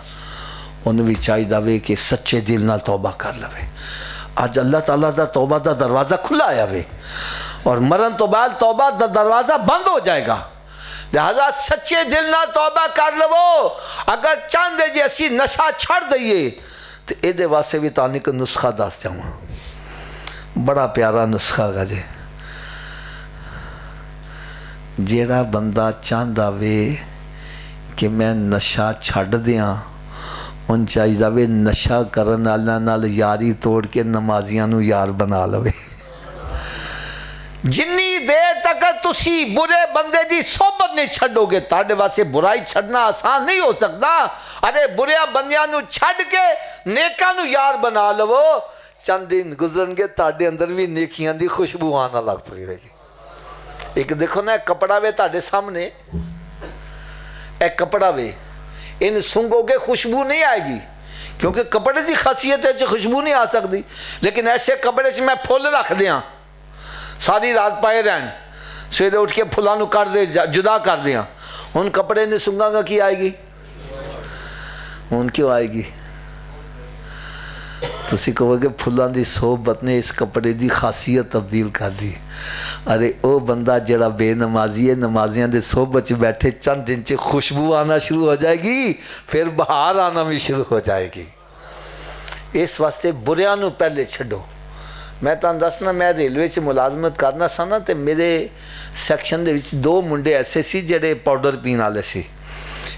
انہوں بھی چاہیے وے کہ سچے دل نال توبہ کر لوے۔ آج اللہ تعالیٰ دا توبہ دا دروازہ کھلا آیا وے، اور مرن تو بعد توبہ دا دروازہ بند ہو جائے گا، لہذا سچے دل نہ توبہ کر لو۔ اگر چاندے جی اسی نشہ چھڑ دئیے تو اے دے واسے بھی تانی کا نسخہ دس جاؤں، بڑا پیارا نسخہ گا جی۔ جیڑا بندہ چاندہ وے کہ میں نشہ چھڑ دیاں، ان چاہیے وے نشہ کرن والا نال یاری توڑ کے نمازیاں نو یار بنا لوے۔ جنی دیر تک تسی برے بندے دی صحبت نہیں چھڑو گے، تاڑے واسے برائی چھڑنا آسان نہیں ہو سکتا۔ ارے برے بندیاں نو چھڑ کے نیکاں نو یار بنا لو، چند دن گزرن گے تاڑے اندر بھی نیکیاں دی خوشبو آنا لگ پڑی رہے گی۔ ایک دیکھو نا ایک کپڑا وے تاڑے سامنے، ایک کپڑا وے، ان سنگو گے خوشبو نہیں آئے گی، کیونکہ کپڑے دی خاصیت ہے جو خوشبو نہیں آ سکتی، لیکن ایسے کپڑے سے میں پھول رکھ دیاں ساری رات پائے رہن، سویرے اٹھ کے پھلانو کر دے جدا کر دیاں، ان کپڑے نے سنگا گا کی آئے گی؟ ان کیوں آئے گی؟ تو اسی کہو کہ پھلان دی صحبت نے اس کپڑے دی خاصیت تبدیل کر دی۔ ارے او بندہ جڑا بے نمازی ہے، نمازیاں دے صحبت بیٹھے چند دن چے خوشبو آنا شروع ہو جائے گی، پھر بہار آنا بھی شروع ہو جائے گی۔ اس واسطے بریاں نو پہلے چھڑو۔ میں تاں دسنا میں ریلوے چ ملازمت کرنا سا نا، تے میرے سیکشن دے وچ دو منڈے ایسے سی جڑے پاؤڈر پین والے سی۔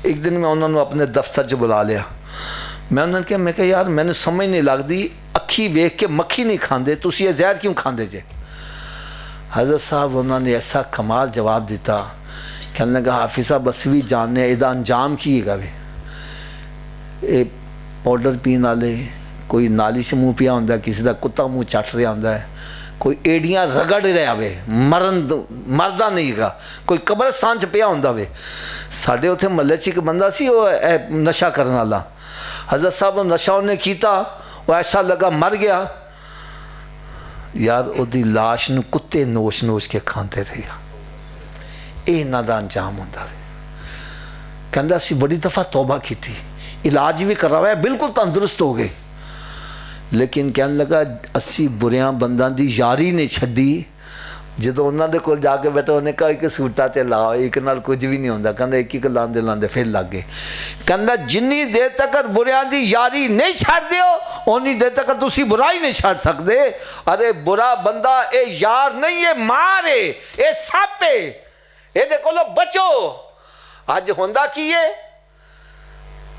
ایک دن میں انہوں نے اپنے دفتر چ بلا لیا، میں انہوں نے کہا یار میں نے سمجھ نہیں لگتی، اکھی ویکھ کے مکھی نہیں کھاندے، تسی یہ زہر کیوں کھاندے جے؟ حضرت صاحب انہوں نے ایسا کمال جواب دیتا، کہنے لگا حافظ صاحب بس بھی جاننے ایدہ انجام کیے گا بھی، اے پاؤڈر پین والے کوئی نالی سے منہ پیا ہوندہ ہے، کسی دا کتا منہ چٹ رہا ہوندہ ہے، کوئی ایڈیاں رگڑ رہا ہوئے، مردہ نہیں گا، کوئی قبرستان چ پیا ہوندہ ہوئے۔ ساڑھے ہوتے محلے چ ایک بندہ سی وہ نشہ کرنے والا، حضرت صاحب نشہ انہیں کیتا، وہ ایسا لگا مر گیا، یار او دی لاش نو کتے نوش نوش کے کھانتے رہیا، اے نہ دا انجام ہوندہ ہوئے۔ کہندہ سی بڑی دفعہ توبہ کی تھی، علاج بھی کر رہا ہے، بالکل تندرست ہو گئے، لیکن کہنے لگا اسی بریاں بندان دی یاری نے چھڑی، جدو انہوں نے کول جا کے بیٹھا انہیں کہا ایک سوٹا تے لاؤ، ایک نال کچھ بھی نہیں ہوندہ، کہنے ایک ایک لاندے لاندے پھر لگ گئے۔ کہنے جنی دیر تک بریاں دی یاری نہیں چھڑ دیو، انہی دیر تک تسی برائی نہیں چھڑ سکتے۔ ارے برا بندہ اے یار نہیں، اے مار ہے، اے سپ ہے، اے دیکھو لو بچو۔ آج ہوندہ کیے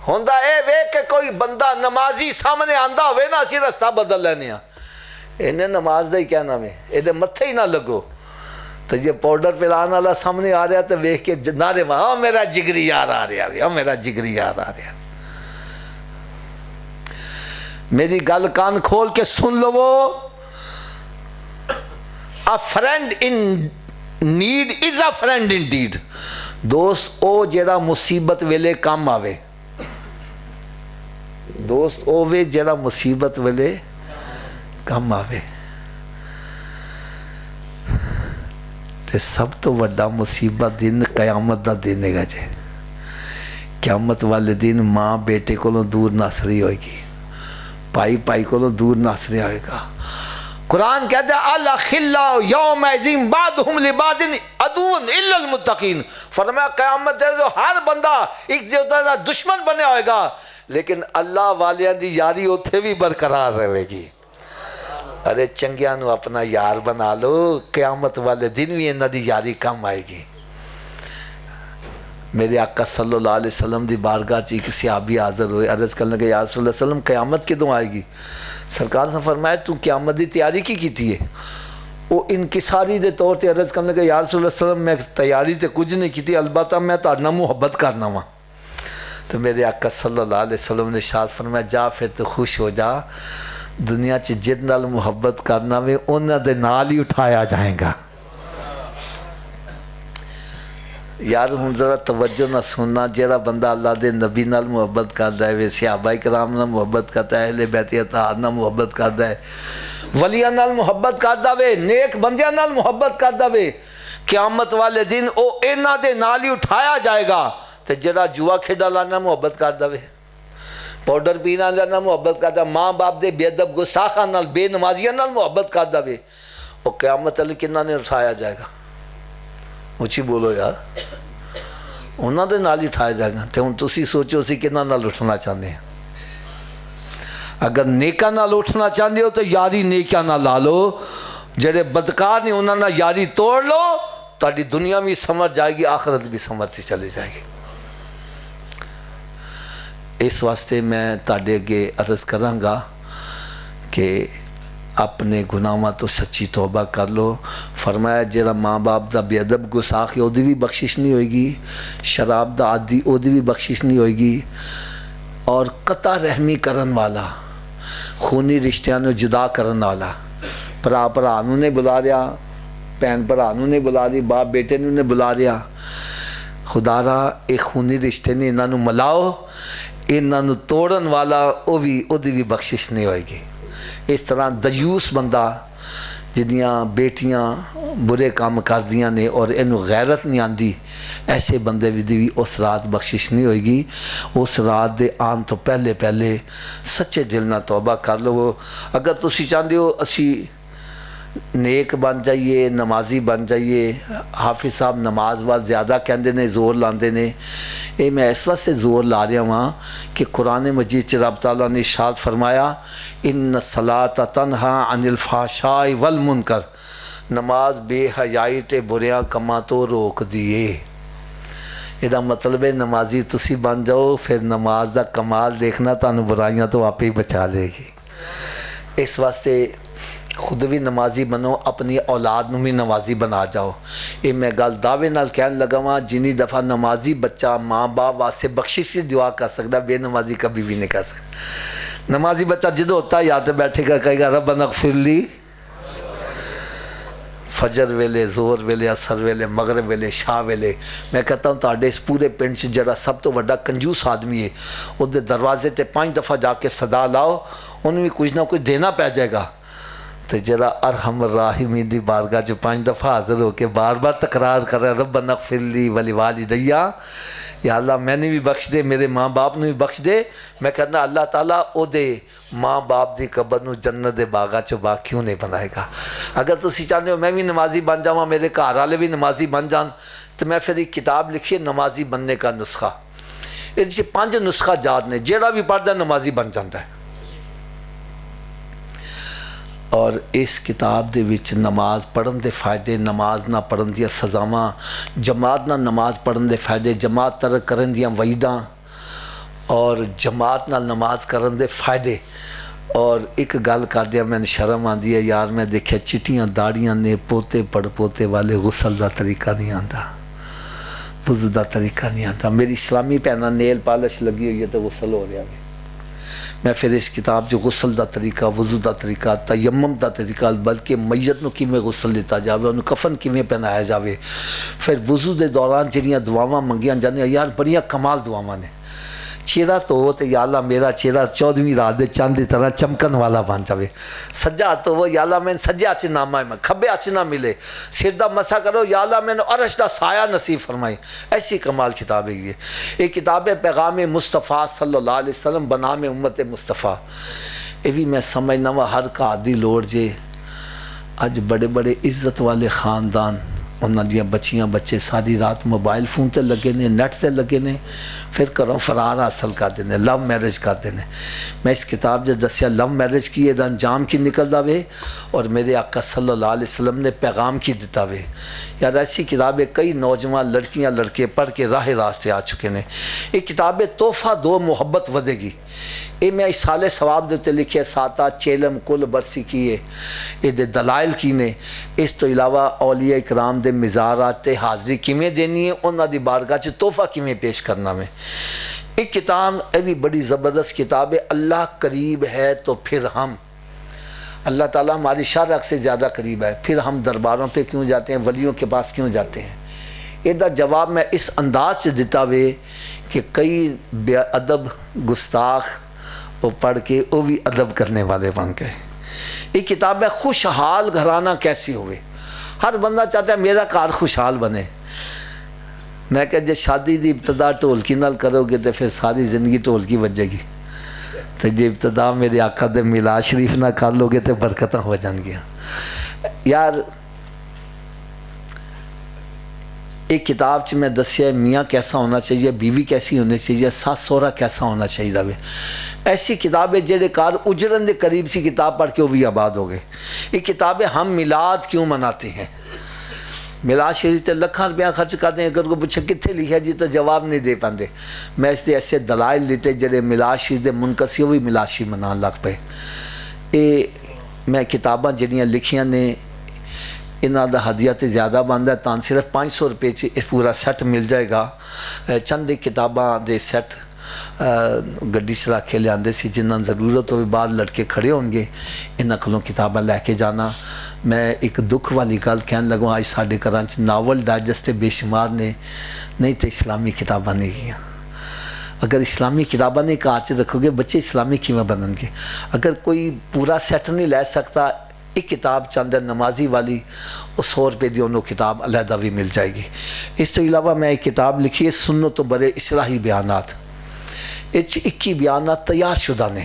ہوندہ اے وے کہ کوئی بندہ نمازی سامنے آندہ ہوئے نا اسی رستہ بدل لینے ہیں، انہیں نماز دا ہی کہنا میں انہیں متھے ہی نہ لگو، تو یہ پاؤڈر پلانا اللہ سامنے آ رہا تو ویکھ کے نعرے میں ہاں میرا جگری یار آ رہا ہے، ہاں میرا جگری یار آ رہا ہے۔ میری گل کان کھول کے سن لو، a friend in need is a friend indeed۔ دوست او جیڑا مصیبت ویلے کام آوے، دوست او وے جیڑا مصیبت ویلے کم آوے۔ تے سب تو وڈا مصیبت دن قیامت دا دن ہے گا جے، قیامت والے دن ماں بیٹے کو دور ناسری ہوئے گی، پائی پائی کو دور ناسری ہوئے گا۔ قرآن کہتا ہے الاخلاء یومئذ بعضهم لبعض عدو الا المتقین، فرمایا قیامت دے تو ہر بندہ ایک دوسرے کا دشمن بنے ہوئے گا، لیکن اللہ والیاں دی یاری اتھے بھی برقرار رہے گی۔ ارے چنگیاں نو اپنا یار بنا لو، قیامت والے دن بھی انہاں دی یاری کم آئے گی۔ میرے آقا صلی اللہ علیہ وسلم دی بارگاہ چی ایک صحابی حاضر ہوئے، عرض کرنے لگے یا رسول اللہ صلی اللہ علیہ وسلم قیامت کدوں آئے گی؟ سرکار نے فرمایا تو قیامت دی تیاری کی ہے؟ وہ انکساری دے طور تے عرض کرنے لگا یا رسول اللہ صلی اللہ علیہ وسلم میں تیاری تے کچھ نہیں کی، البتہ میں تہاڈے نال محبت کرنا وا۔ تو میرے آقا صلی اللہ علیہ وسلم نے ارشاد فرمایا جا پھر تو خوش ہو جا، دنیا چ جن نال محبت کرنا وے انہاں دے نال ہی اٹھایا جائے گا۔ یار ہن ذرا توجہ نہ سننا، جیڑا بندہ اللہ دے نبی نال محبت کردا ہے، صحابہ کرام نال محبت کردا ہے، اہل بیت اطہار نال محبت کردا ہے، ولیاں نال محبت کردا وے، نیک بندیاں نال محبت کردا وے، قیامت والے دن او انہاں دے نال ہی اٹھایا جائے گا۔ تے جڑا جوا کھیڈا لانا محبت کردا وے، پاؤڈر پینا لانا محبت کردا، ماں باپ دے بے ادب گستاخاں نال بے نمازیاں نال محبت کردا وے، او قیامت والے کنہاں نے اٹھایا جائے گا؟ اچھی بولو یار، انہاں دے نال ہی اٹھایا جائے گا۔ تے ہن تسی سوچو اسی کنہاں نال اٹھنا چاہتے ہیں؟ اگر نیکاں نال اٹھنا چاہتے ہو تو یاری نیکاں نال لا لو، جڑے بدکار نے انہاں نال یاری توڑ لو، تہاڈی دنیا بھی سمجھ جائے گی، آخرت بھی سمجھتی چلی جائے گی۔ اس واسطے میں تہاڈے اگے عرض کراں گا کہ اپنے گناہاں تو سچی توبہ کر لو۔ فرمایا جڑا ماں باپ دا بے ادب گستاخ ہے اودی بھی بخشش نہیں ہوئے گی، شراب دا عادی اودی بھی بخشش نہیں ہوئے گی، اور قطع رحمی کرن والا، خونی رشتیاں نو جدا کرن والا، بھرا بھرا نو نہیں بلا رہا، بہن بھرا نو نہیں بلا رہی، باپ بیٹے نو نہیں بلا رہا، خدا را اے خونی رشتے نے انہاں نو ملاؤ، انہاں نو توڑن والا اودی بھی بخشش نہیں ہوئے گی۔ اس طرح دیوس بندہ جنیاں بیٹیاں برے کام کردیاں نے اور انہوں غیرت نہیں آندی، ایسے بندے بھی اس رات بخشش نہیں ہوئے گی۔ اس رات دے آن تو پہلے سچے دل نہ توبہ کر لو۔ اگر تسی چاہتے ہو اسی نیک بن جائیے، نمازی بن جائیے، حافظ صاحب نماز وال زیادہ کہندے نے، زور لاندے نے، اے میں اس واسطے زور لا رہا ہوں کہ قرآن مجید چ رب تعالیٰ نے ارشاد فرمایا ان الصلاۃ تنہا عن الفحشاء والمنکر، نماز بے حیائی تے بریاں کماں تو روک دیے۔ یہ مطلب ہے نمازی تسی بن جاؤ، پھر نماز دا کمال دیکھنا، تانوں برائیاں تو آپ ہی بچا لے گی۔ اس واسطے خود بھی نمازی بنو، اپنی اولاد نو بھی نمازی بنا جاؤ۔ یہ میں گل دعوے نال کہن لگا ہاں، جنی دفعہ نمازی بچہ ماں باپ واسطے بخشش سے دعا کر سکتا، بے نمازی کبھی بھی نہیں کر سکتا۔ نمازی بچہ جدو ہوتا ہے یاد بیٹھے گا کہے گا ربنا اغفر لی، فجر ویلے، زور ویلے، اثر ویلے، مغرب ویلے، شاہ ویلے۔ میں کہتا ہوں تاڑے اس پورے پنڈ سے جڑا سب تو وڈا کنجوس آدمی ہے، وہ دے دروازے تے 5 دفعہ جا کے صدا لاؤ، انہوں بھی کچھ نہ کچھ دینا پہ جائے گا۔ تو جرا ارحم الراحمین دی بارگاہ جو 5 دفعہ حاضر ہو کے بار بار تکرار کر رہا ربنا اغفر لی ولوالدیا، یا اللہ میں نے بھی بخش دے، میرے ماں باپ نے بھی بخش دے۔ میں کہنا اللہ تعالیٰ او دے ماں باپ دی قبر نو جنت دے باغاں چ باغ کیوں نہیں بنائے گا۔ اگر تسی چاہتے ہو میں بھی نمازی بن جاواں، میرے گھر والے بھی نمازی بن جان، تو میں پھر ایک کتاب لکھی ہے نمازی بننے کا نسخہ۔ یہ 5 نسخہ جات نے، جیڑا بھی پڑھدا نمازی بن جاتا ہے۔ اور اس کتاب دے وچ نماز پڑھن دے فائدے، نماز نہ پڑھن دیا سزاواں، جماعت نہ نماز پڑھن دے فائدے، جماعت ترک کرن دیا وعیداں، اور جماعت نہ نماز کرن دے فائدے۔ اور ایک گل کر دیا میں شرم آندی ہے یار، میں دیکھا چٹیاں داڑیاں نے پوتے پڑ پوتے والے غسل دا طریقہ نہیں آندا، وضو دا طریقہ نہیں آندا۔ میری اسلامی پہنا نیل پالش لگی ہوئی ہے تو غسل ہو رہا ہے۔ میں پھر اس کتاب جو غسل دا طریقہ، وضو دا طریقہ، تیمم دا طریقہ، بلکہ میت نو کیویں غسل دیتا جاوے، انہوں کفن کیویں پہنایا جاوے، پھر وضو دے دوران جڑیاں دعاواں منگیاں جاندیاں یار بڑیاں کمال دعاواں نے۔ چہرہ تو ہو تو یا اللہ میرا چہرہ 14ویں رات دے چاند دی طرح چمکن والا بن جاوے، سجا تو وہ یا اللہ میں سجے ہاتھ نامہ ہے، کھبے ہاتھ نہ ملے، سر دا مسا کرو یا اللہ میں عرش دا سایہ نصیب فرمائی۔ ایسی کمال کتاب ہے یہ کتاب ہے پیغام مصطفیٰ صلی اللہ علیہ وسلم بنام امت مصطفیٰ۔ یہ بھی میں سمجھنا وا ہر گھر دی لوڑ جے۔ اج بڑے بڑے عزت والے خاندان، انہاں دیاں بچیاں بچے ساری رات موبائل فون تے لگے نے، نیٹ تے لگے نے، پھر گھروں فرار حاصل کرتے ہیں، لو میرج کرتے ہیں۔ میں اس کتاب جو دسیا لو میرج کی یہ انجام کی نکلدا وے، اور میرے آقا صلی اللہ علیہ وسلم نے پیغام کی دیتا وے۔ یار ایسی کتابیں کئی نوجوان لڑکیاں لڑکے پڑھ کے راہ راستے آ چکے ہیں۔ یہ کتاب تحفہ دو محبت ودے گی۔ یہ میں سالے ثواب دیتے لکھے ساتا چیلم کل برسی کیے یہ دے دلائل کی نے اس تو علاوہ اولیاء اکرام دے مزارات تے حاضری کیویں دینی ہے انہاں دی بارگاہ چ تحفہ کیویں پیش کرنا میں ایک کتاب یہ بھی بڑی زبردست کتاب ہے اللہ قریب ہے تو پھر ہم اللہ تعالیٰ ہماری شرح سے زیادہ قریب ہے پھر ہم درباروں پہ کیوں جاتے ہیں ولیوں کے پاس کیوں جاتے ہیں یہ جواب میں اس انداز سے دیتا ہوئے کہ کئی بے ادب گستاخ وہ پڑھ کے وہ بھی ادب کرنے والے بن گئے یہ کتاب ہے خوشحال گھرانہ کیسے ہوئے ہر بندہ چاہتا ہے میرا گھر خوشحال بنے میں کہ جب شادی دی ابتدا ڈھولکی نال کرو گے تو پھر ساری زندگی ڈھولکی بجے گی تو جب ابتدا میرے آقا دے میلاد شریف نہ کر لو گے تو برکتیں ہو جان گیا یار ایک کتاب چ میں دسیا میاں کیسا ہونا چاہیے بیوی کیسی ہونی چاہیے ساس سہرا کیسا ہونا چاہیے ایسی کتاب ہے جہے کار اجڑن دے قریب سی کتاب پڑھ کے وہ بھی آباد ہو گئے یہ کتاب ہے ہم میلاد کیوں مناتے ہیں میلاد شریف تے لکھاں روپیہ خرچ کرتے ہیں اگر کو پوچھے کتنے لکھا جی تو جواب نہیں دے پاندے میں اس دے ایسے دلائل لیتے جڑے میلاد شریف دے منقسی ہوئی میلاد شریف منان لگ پے یہ میں کتاباں جڑیاں لکھیاں نے انہاں دا ہدیہ تے زیادہ بندا ہے تان صرف 500 روپے چ اس پورا سیٹ مل جائے گا چند کتاباں دے سیٹ گڈی چلا کے لے آندے سی جنہاں ضرورت ہوئے بعد لڑکے کھڑے ہون گے انہاں کولوں کتاباں لے کے جانا میں ایک دکھ والی گل کہن لگوں آج ساڈے گھراں چ ناول ڈائجسٹ بے شمار نے نہیں تے اسلامی کتاباں نہیں گیاں اگر اسلامی کتاباں نہیں کار چ رکھو گے بچے اسلامی کیویں بنن گے اگر کوئی پورا سیٹ نہیں لے سکتا ایک کتاب چاند نمازی والی وہ 100 روپے دی انہوں کتاب علیحدہ بھی مل جائے گی اس تو علاوہ میں ایک کتاب لکھی ہے سنت و برے اصلاحی بیانات اس 21 بیانات تیار شدہ نے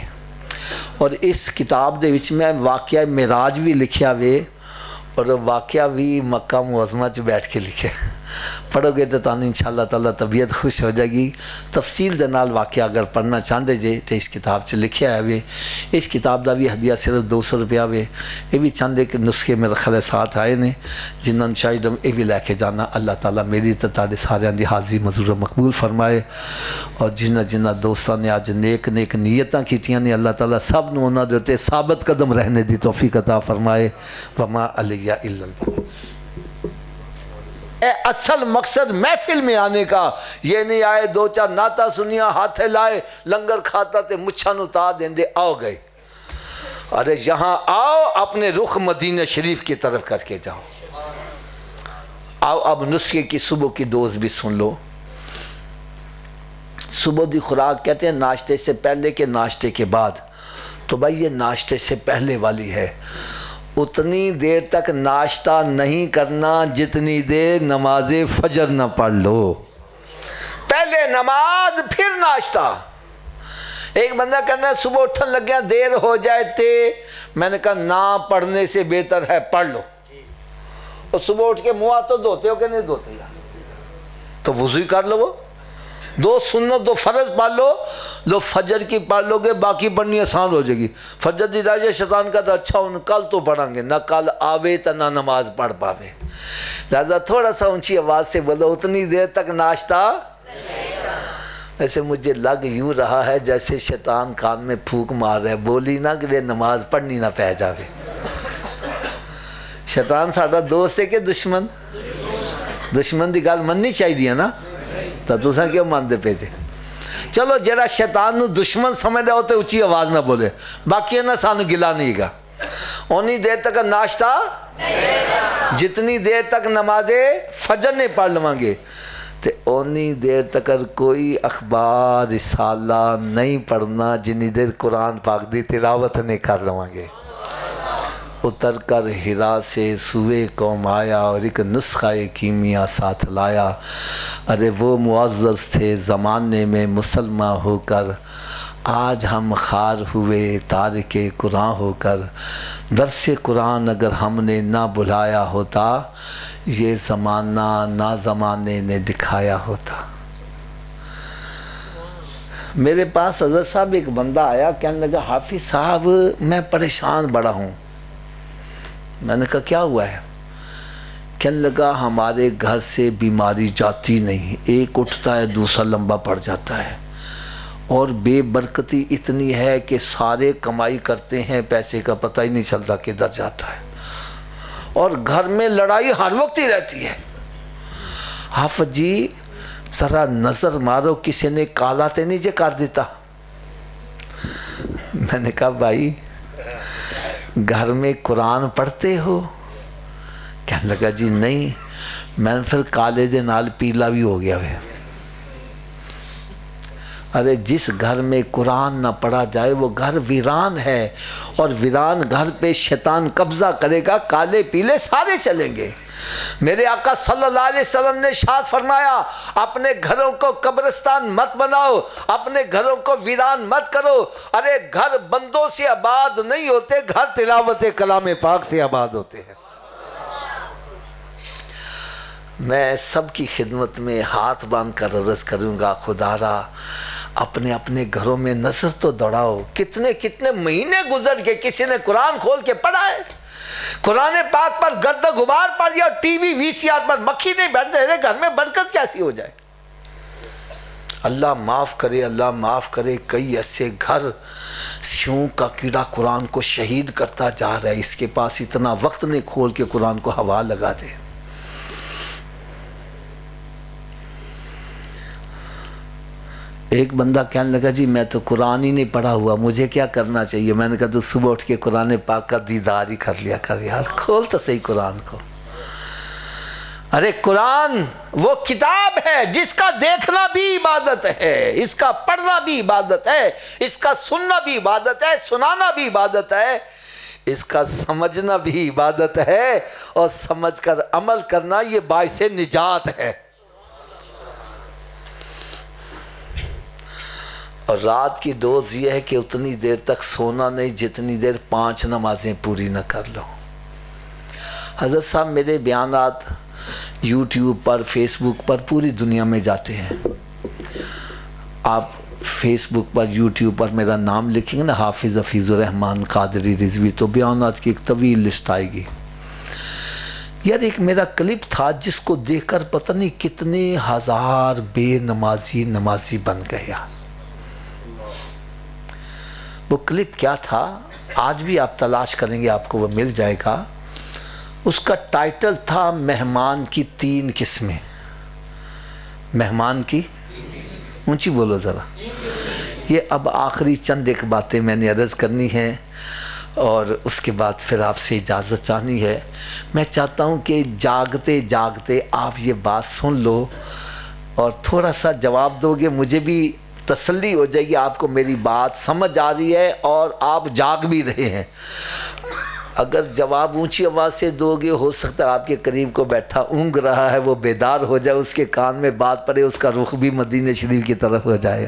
اور اس کتاب دے وچ میں واقعہ معراج بھی لکھیا ہوئے اور واقعہ بھی مکہ معظمہ چ بیٹھ کے لکھے پڑھو گے تو تانوں انشاءاللہ تعالیٰ طبیعت خوش ہو جائے گی تفصیل دے نال واقعہ اگر پڑھنا چاہتے جے تو اس کتاب چ لکھیا ہے ہوئے اس کتاب دا بھی ہدیہ صرف 200 روپیہ ہوئے یہ بھی چند ایک نسخے میرے خلے ساتھ آئے نے جنہوں شاید یہ بھی لے کے جانا اللہ تعالیٰ میری تو تاڑے سارے دی حاضری مزور مقبول فرمائے اور جنہ دوستان نے آج نیک نیتاں کیتیاں نے اللہ تعالیٰ سب نو انہاں دے اوتے ثابت قدم رہنے دی توفیق عطا فرمائے وما علیہ الا البلاغ اصل مقصد محفل میں آنے کا یہ نہیں آئے 2-4 نعتاں سنیاں ہاتھے لائے لنگر کھاتا تے مچھاں نو تا دیندے آؤ گئے ارے یہاں آؤ اپنے رخ مدینہ شریف کی طرف کر کے جاؤ آؤ اب نسخے کی صبح کی دوز بھی سن لو صبح دی خوراک کہتے ہیں ناشتے سے پہلے کے ناشتے کے بعد تو بھائی یہ ناشتے سے پہلے والی ہے اتنی دیر تک ناشتہ نہیں کرنا جتنی دیر نماز فجر نہ پڑھ لو پہلے نماز پھر ناشتہ ایک بندہ کہنا ہے صبح اٹھن لگ گیا دیر ہو جائے تے میں نے کہا نہ پڑھنے سے بہتر ہے پڑھ لو اور صبح اٹھ کے منہ تو دھوتے ہو کہ نہیں دھوتے تو وضو کر لو وہ 2 سنت 2 فرض پڑھ لو فجر کی پڑھ لو گے باقی پڑھنی آسان ہو جائے گی فجر دی راجے شیطان کا تو اچھا ان کل تو پڑھیں گے نہ کل آوے تو نہ نماز پڑھ پاوے لہذا تھوڑا سا اونچی آواز سے بولو اتنی دیر تک ناشتہ ایسے مجھے لگ یوں رہا ہے جیسے شیطان کان میں پھونک مار رہا ہے بولی نہ کہ نماز پڑھنی نہ پہ جاوے شیطان ساڈا دوست ہے کہ دشمن دی گل مننی چاہیے نا تو تساں کیوں مانتے پے جے چلو جڑا شیطان نو دشمن سمجھ رہا ہوتے اچھی آواز نہ بولے باقی نہ سانو گلا نہیں گا اونی دیر تک ناشتہ جتنی دیر تک نماز فجر نہیں پڑھ لواں گے تے اونی دیر تک کوئی اخبار رسالہ نہیں پڑھنا جنی دیر قرآن پاک دی تلاوت نہیں کر لواں گے اتر کر ہرا سے سوئے قوم آیا اور ایک نسخہ کیمیا ساتھ لایا ارے وہ معزز تھے زمانے میں مسلمان ہو کر آج ہم خار ہوئے تارک قرآن ہو کر درس قرآن اگر ہم نے نہ بلایا ہوتا یہ زمانہ نہ زمانے نے دکھایا ہوتا میرے پاس حضرت صاحب ایک بندہ آیا کہنے لگا حافظ صاحب میں پریشان بڑا ہوں میں نے کہا کیا ہوا ہے کہنے لگا ہمارے گھر سے بیماری جاتی نہیں ایک اٹھتا ہے دوسرا لمبا پڑ جاتا ہے اور بے برکتی اتنی ہے کہ سارے کمائی کرتے ہیں، پیسے کا پتہ ہی نہیں چلتا کدھر جاتا ہے، اور گھر میں لڑائی ہر وقت ہی رہتی ہے۔ حافظ جی ذرا نظر مارو کسی نے کالا تے نہیں جے کر دیتا۔ میں نے کہا بھائی گھر میں قرآن پڑھتے ہو؟ کہنے لگا جی نہیں۔ میں نے پھر کالے دے نال پیلا بھی ہو گیا ہے۔ ارے جس گھر میں قرآن نہ پڑھا جائے وہ گھر ویران ہے، اور ویران گھر پہ شیطان قبضہ کرے گا، کالے پیلے سارے چلیں گے۔ میرے آقا صلی اللہ علیہ وسلم نے ارشاد فرمایا اپنے گھروں کو قبرستان مت بناؤ، اپنے گھروں کو ویران مت کرو۔ ارے گھر بندوں سے آباد نہیں ہوتے، گھر تلاوت کلام پاک سے آباد ہوتے ہیں۔ میں سب کی خدمت میں ہاتھ باندھ کر عرض کروں گا، خدا را اپنے اپنے گھروں میں نظر تو دوڑاؤ۔ کتنے کتنے مہینے گزر کے کسی نے قرآن کھول کے پڑھا ہے؟ قرآن پاک پر گرد و غبار پڑ گیا، ٹی وی وی سی آر پر مکھی نہیں بیٹھ رہے، گھر میں برکت کیسی ہو جائے؟ اللہ معاف کرے، اللہ معاف کرے۔ کئی ایسے گھر سیوں کا کیڑا قرآن کو شہید کرتا جا رہا ہے، اس کے پاس اتنا وقت نہیں کھول کے قرآن کو ہوا لگا دے۔ ایک بندہ کہنے لگا جی میں تو قرآن ہی نہیں پڑھا ہوا، مجھے کیا کرنا چاہیے؟ میں نے کہا تو صبح اٹھ کے قرآن پاک کا دیدار ہی کر لیا کر یار، کھول تو صحیح قرآن کو۔ ارے قرآن وہ کتاب ہے جس کا دیکھنا بھی عبادت ہے، اس کا پڑھنا بھی عبادت ہے، اس کا سننا بھی عبادت ہے، سنانا بھی عبادت ہے، اس کا سمجھنا بھی عبادت ہے، اور سمجھ کر عمل کرنا یہ باعث نجات ہے۔ اور رات کی ڈوز یہ ہے کہ اتنی دیر تک سونا نہیں جتنی دیر 5 نمازیں پوری نہ کر لو۔ حضرت صاحب میرے بیانات یوٹیوب پر، فیس بک پر پوری دنیا میں جاتے ہیں۔ آپ فیس بک پر، یوٹیوب پر میرا نام لکھیں گے نا، حافظ حفیظ الرحمن قادری رضوی، تو بیانات کی ایک طویل لسٹ آئے گی۔ یار ایک میرا کلپ تھا جس کو دیکھ کر پتہ نہیں کتنے ہزار بے نمازی بن گیا۔ وہ کلپ کیا تھا آج بھی آپ تلاش کریں گے آپ کو وہ مل جائے گا۔ اس کا ٹائٹل تھا مہمان کی 3 قسمیں۔ مہمان کی اونچی بولو ذرا۔ یہ اب آخری چند ایک باتیں میں نے عرض کرنی ہیں، اور اس کے بعد پھر آپ سے اجازت چاہنی ہے۔ میں چاہتا ہوں کہ جاگتے جاگتے آپ یہ بات سن لو اور تھوڑا سا جواب دو گے، مجھے بھی تسلی ہو جائے گی آپ کو میری بات سمجھ آ رہی ہے اور آپ جاگ بھی رہے ہیں۔ اگر جواب اونچی آواز سے دو گے، ہو سکتا ہے آپ کے قریب کو بیٹھا اونگ رہا ہے وہ بیدار ہو جائے، اس کے کان میں بات پڑے، اس کا رخ بھی مدینہ شریف کی طرف ہو جائے۔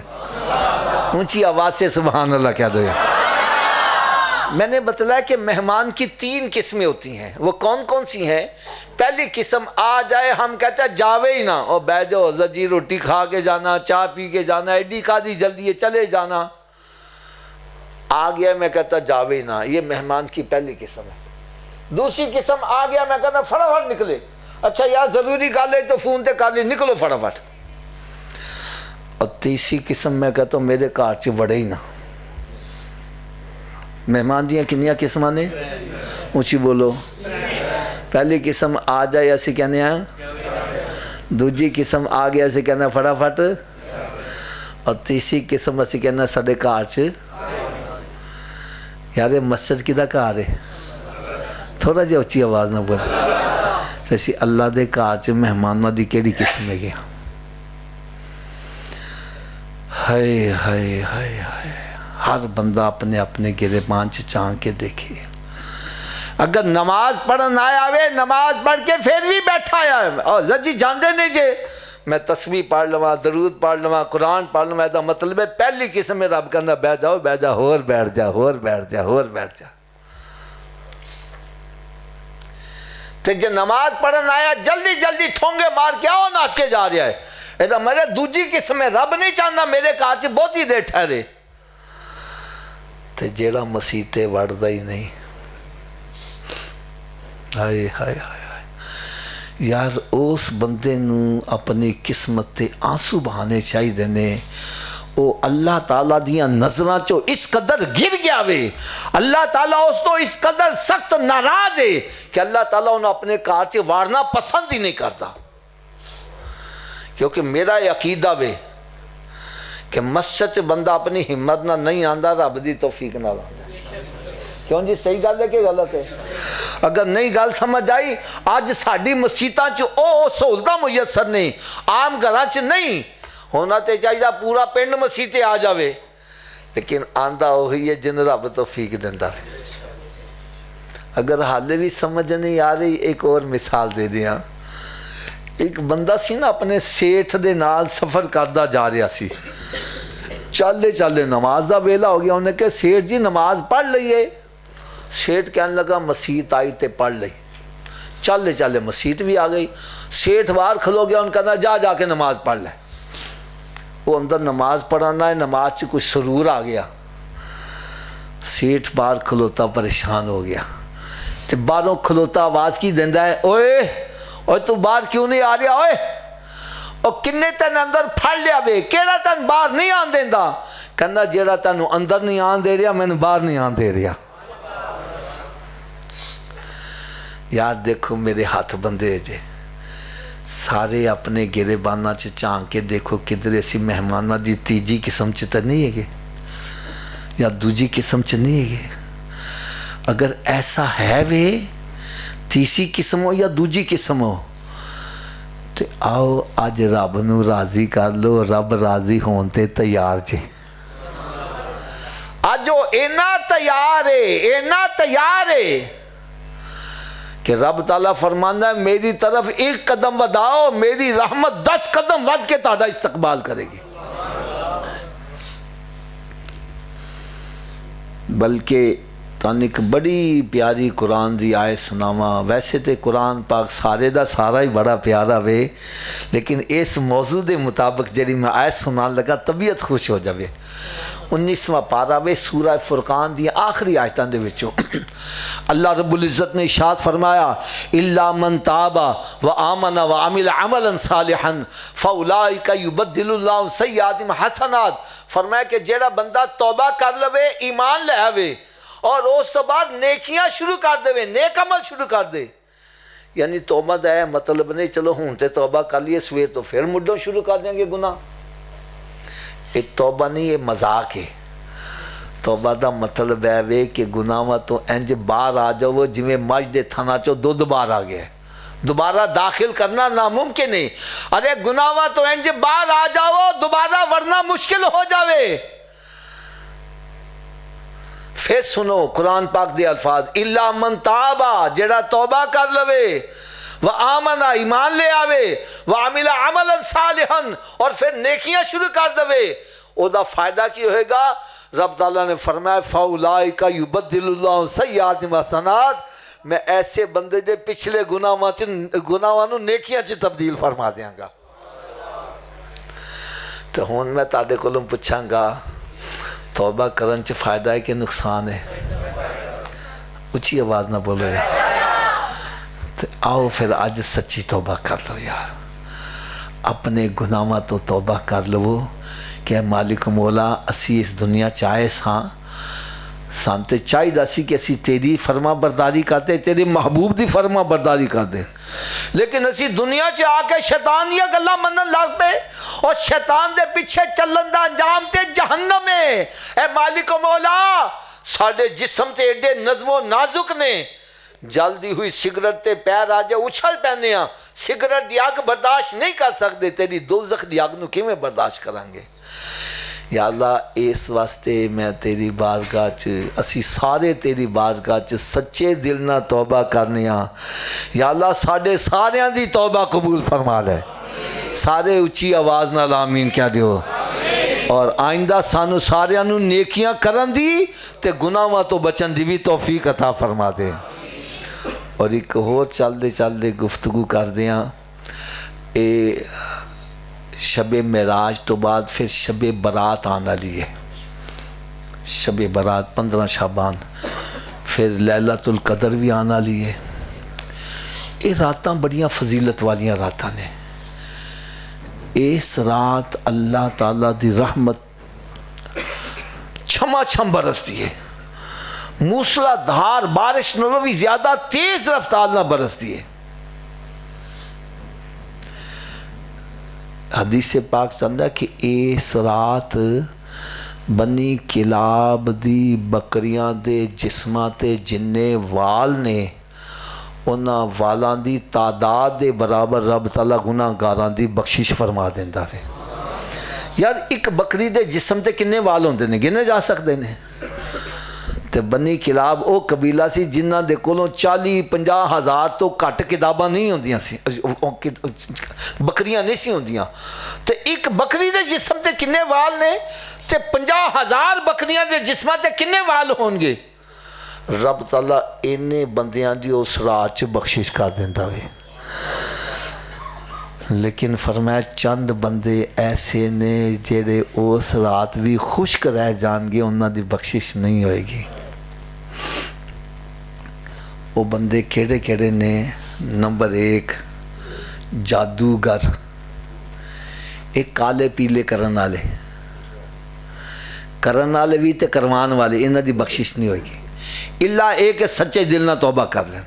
اونچی آواز سے سبحان اللہ کہہ دو۔ میں نے بتلایا کہ مہمان کی 3 قسمیں ہوتی ہیں۔ وہ کون کون سی ہیں؟ پہلی قسم آ جائے، ہم کہتے ہیں جاوے ہی نہ، اور بیٹھ جاؤ زجی، روٹی کھا کے جانا، چائے پی کے جانا، ایڈی قاضی جلدی ہے چلے جانا۔ آ گیا میں کہتا جاوے ہی نہ، یہ مہمان کی پہلی قسم ہے۔ دوسری قسم آ گیا میں کہتا فٹافٹ نکلے، اچھا یار ضروری کر لے تو فون تے کر لے، نکلو فٹافٹ۔ اور تیسری قسم میں کہتا ہوں میرے گھر چ وڑے ہی نہ۔ مہمان دیاں کنیاں قسماں نے؟ اونچی بولو۔ پہلی قسم آ جائے ایسے کہنے ہیں، دوسری قسم آ گیا ایسے کہنا فٹافٹ، اور تیسری قسم ایسے کہنا ساڈے گھر چ۔ یار مسجد کدا گھر ہے؟ تھوڑا جہا اچھی آواز نہ بول۔ ویسے اللہ دے گھر چ مہمانوں دی کیڑی قسم ہے گیا؟ ہائے ہائے ہائے ہائے، ہر بندہ اپنے اپنے گریبان چ چانک کے دیکھے۔ اگر نماز پڑھن آیا ہوئے، نماز پڑھ کے پھر بھی بیٹھا آیا ہے، اور جی جاندے نہیں جے میں تسبیح پڑھ لواں، درود پڑھ لواں، قرآن پڑھ لواں، دا مطلب ہے پہلی قسم میں رب کرنا بیٹھ جاؤ، بیٹھ جا، ہور بیٹھ جا، ہور بیٹھ جا، ہور بیٹھ جا۔ تو جو نماز پڑھن آیا جلدی جلدی ٹھونگے مار کے آؤ ناس کے جا رہا ہے، ایسا میرے دوجی قسم میں رب نہیں چاہنا میرے گھر چ بہت ہی دیر ٹھہرے۔ تو جیڑا مسیطے وڑدا ہی نہیں، ہائے ہائے ہائے یار، اس بندے نو اپنی قسمت تے آنسو بہانے چاہیے نے۔ وہ اللہ تعالیٰ دیاں نظراں چو اس قدر گر گیا وے، اللہ تعالیٰ اس تو اس قدر سخت ناراض ہے کہ اللہ تعالیٰ انہوں اپنے کار چے وارنا پسند ہی نہیں کرتا. کیونکہ میرا یہ عقیدہ وے کہ مسجد چ بندہ اپنی ہمت نہ نہیں آندا، رب دی توفیق نہ آندا. کیوں جی صحیح گل ہے کہ غلط ہے؟ اگر نہیں گل سمجھ آئی، آج ساڈی مسیتاں چ او سہولتاں میسر نہیں، عام گھراں چ نہیں ہونا تے چاہیے پورا پنڈ مسیتے آ جاوے، لیکن آندا وہی ہے جن رب توفیق دیندا. اگر حالے بھی سمجھ نہیں آ رہی، ایک اور مثال دے دیاں. ایک بندہ سی نا اپنے سیٹھ دے نال سفر کردہ جا رہا سی، چلے چلے نماز دا ویلا ہو گیا، انہیں کہا سیٹھ جی نماز پڑھ لئیے. سیٹھ کہنے لگا مسیت آئی تے پڑھ لئی. چلے چلے مسیت بھی آ گئی، سیٹھ باہر کھلو گیا، ان کہنا جا کے نماز پڑھ لے. وہ اندر نماز پڑھانا ہے، نماز سے کچھ سرور آ گیا. سیٹھ باہر کھلوتا پریشان ہو گیا، جب باہروں کھلوتا آواز کی دیندہ ہے، اوے تو باہر کیوں نہیں آ رہا؟ اور کنے تین اندر پھڑ لیا بے، کیڑا تین باہر نہیں آن دیندہ؟ کہنا جیڑا تین اندر نہیں آن دے رہا، میں نے باہر نہیں آن دے رہا. یار دیکھو میرے ہاتھ بندے جے، سارے اپنے گرے بانا چانک کے دیکھو کدھر ایسی مہمانہ دی تیجی قسم چتا نہیں ہے گے یا دوجی قسم چ نہیں ہے گے. اگر ایسا ہے وے تیسری قسم ہو یا دوجی قسم ہو تو آؤ آج رب نو راضی کر لو، رب راضی ہونتے تیار جے. آج وہ اینا تیار ہے کہ رب تعالیٰ فرمانا ہے میری طرف ایک قدم وداؤ، میری رحمت 10 قدم ود کے تہاڈا استقبال کرے گی. بلکہ تانوں ایک بڑی پیاری قرآن دی آیت سناواں. ویسے تے قرآن پاک سارے دا سارا ہی بڑا پیارا وے، لیکن اس موضوع دے مطابق جڑی میں آیت سنان لگا طبیعت خوش ہو جاوے. 19واں پارا وے سورہ فرقان دی آخری آیتاں دے وچوں اللہ رب العزت نے ارشاد فرمایا الا من تاب وآمن وعمل عملا صالحا فاولئک یبدل اللہ سیئاتہم حسنات. فرمایا کہ جیڑا بندہ توبہ کر لوے، ایمان لے آوے اور اس تو بعد نیکیاں شروع کر دے، نیک عمل شروع کر دے. یعنی توبہ دا ہے مطلب نہیں چلو ہوں تے توبہ کر لیے سویر تو پھر مڈوں شروع کر دیں گے گناہ. یہ توبہ نہیں، یہ مذاق ہے. توبہ دا مطلب ہے وے کہ گناہاں تو انج باہر آ جاؤ جویں مجھ دے تھنا چو دودھ باہر آ گیا، دوبارہ داخل کرنا ناممکن ہے. ارے گناہاں تو انج باہر آ جاؤ دوبارہ ورنہ مشکل ہو جاوے. پھر سنو قرآن پاک دے الفاظ الا من تابا، جڑا توبہ کر لوے، وآمن ایمان لے آوے، وعمل عملا صالحا اور پھر نیکیاں شروع کر دوے، او دا فائدہ کی ہوئے گا؟ رب تعالیٰ نے فرمایا فاولئک یبدل اللہ سیئاتہم حسنات، میں ایسے بندے دے پچھلے گناہاں نو نیکیاں چ تبدیل فرما دیاں گا. تو ہون میں تاڑے کولوں پوچھاں گا توبہ کرن چ فائدہ ہے کہ نقصان ہے؟ اچھی آواز نہ بولو یار. تو آؤ پھر آج سچی توبہ کر لو یار، اپنے گناہاں تو توبہ کر لو کہ مالک مولا اسی اس دنیا چاہے سانتے چاہی دا سی کہ اسی تیری فرما برداری کرتے، تیرے محبوب دی فرما برداری کر دے، لیکن اسی دنیا چ آ کے شیطان دیا گلاں منن لگ پے اور شیطان دے پیچھے چلن دا انجام تے جہنم ہے. اے مالک مولا ساڈے جسم تے ایڈے نظم و نازک نے، جلدی ہوئی سگریٹ تے پیر آ جائے اچھل پہنے ہاں، سگریٹ دی اگ برداشت نہیں کر سکتے، تیری دوزخ دی اگ نو کیویں برداشت کریں گے؟ یا اللہ اس واسطے میں تیری بارگاہ چ اسی سارے تیری بارگاہ چ سچے دل نہ توبہ کرنے ہاں. یا اللہ ساڈے ساریاں دی توبہ قبول فرما لے، سارے اچھی آواز نال آمین کہہ دیو. اور آئندہ سانو ساریاں نو نیکیاں کرن دی تے گناہاں تو بچن دی بھی توفیق عطا فرما دے. اور ایک اور چل دے گفتگو کر دیاں. اے شب معراج تو بعد پھر شب برات آنا لیے، شب برات 15 شعبان، پھر لیلۃ القدر بھی آنا لیے. یہ راتاں بڑیاں فضیلت والیاں راتاں نے. اس رات اللہ تعالیٰ دی رحمت چھما چھم برستی ہے، موسلا دھار بارش نلو بھی زیادہ تیز رفتار نہ برستی ہے۔ حدیث پاک چاہتا ہے کہ اس رات بنی کلاب دی بکریاں دے جسماں تے جننے وال نے انہاں والاں دی تعداد دے برابر رب تعالیٰ گناہ گاراں دی بخشش فرما دیندا ہے۔ یار ایک بکری دے جسم تے کنے وال ہوندے نے، گنے جا سکتے ہیں؟ تے بنی کلاب او قبیلہ سی جنہ دے کولوں 40-50 ہزار تو گھٹ کتاباں نہیں ہوندیاں سی، بکریاں نہیں سی ہوندیاں، تے ایک بکری دے جسم تے کنے وال نے تے 50,000 بکریاں دے جسماں تے کنے وال ہون گے؟ رب تعالیٰ اینے بندیاں دی اس رات چ بخشش کر دیندا وے، لیکن فرمایا چند بندے ایسے نے جڑے اس رات بھی خشک رہ جان گے، انہاں دی بخشش نہیں ہوئے گی۔ وہ بندے کیڑے کیڑے نے؟ نمبر 1 جادوگر، ایک کالے پیلے کرن والے بھی تے کروان والے، انہاں دی بخشش نہیں ہوئے گی اللہ ایک سچے دل نہ توبہ کر لیں۔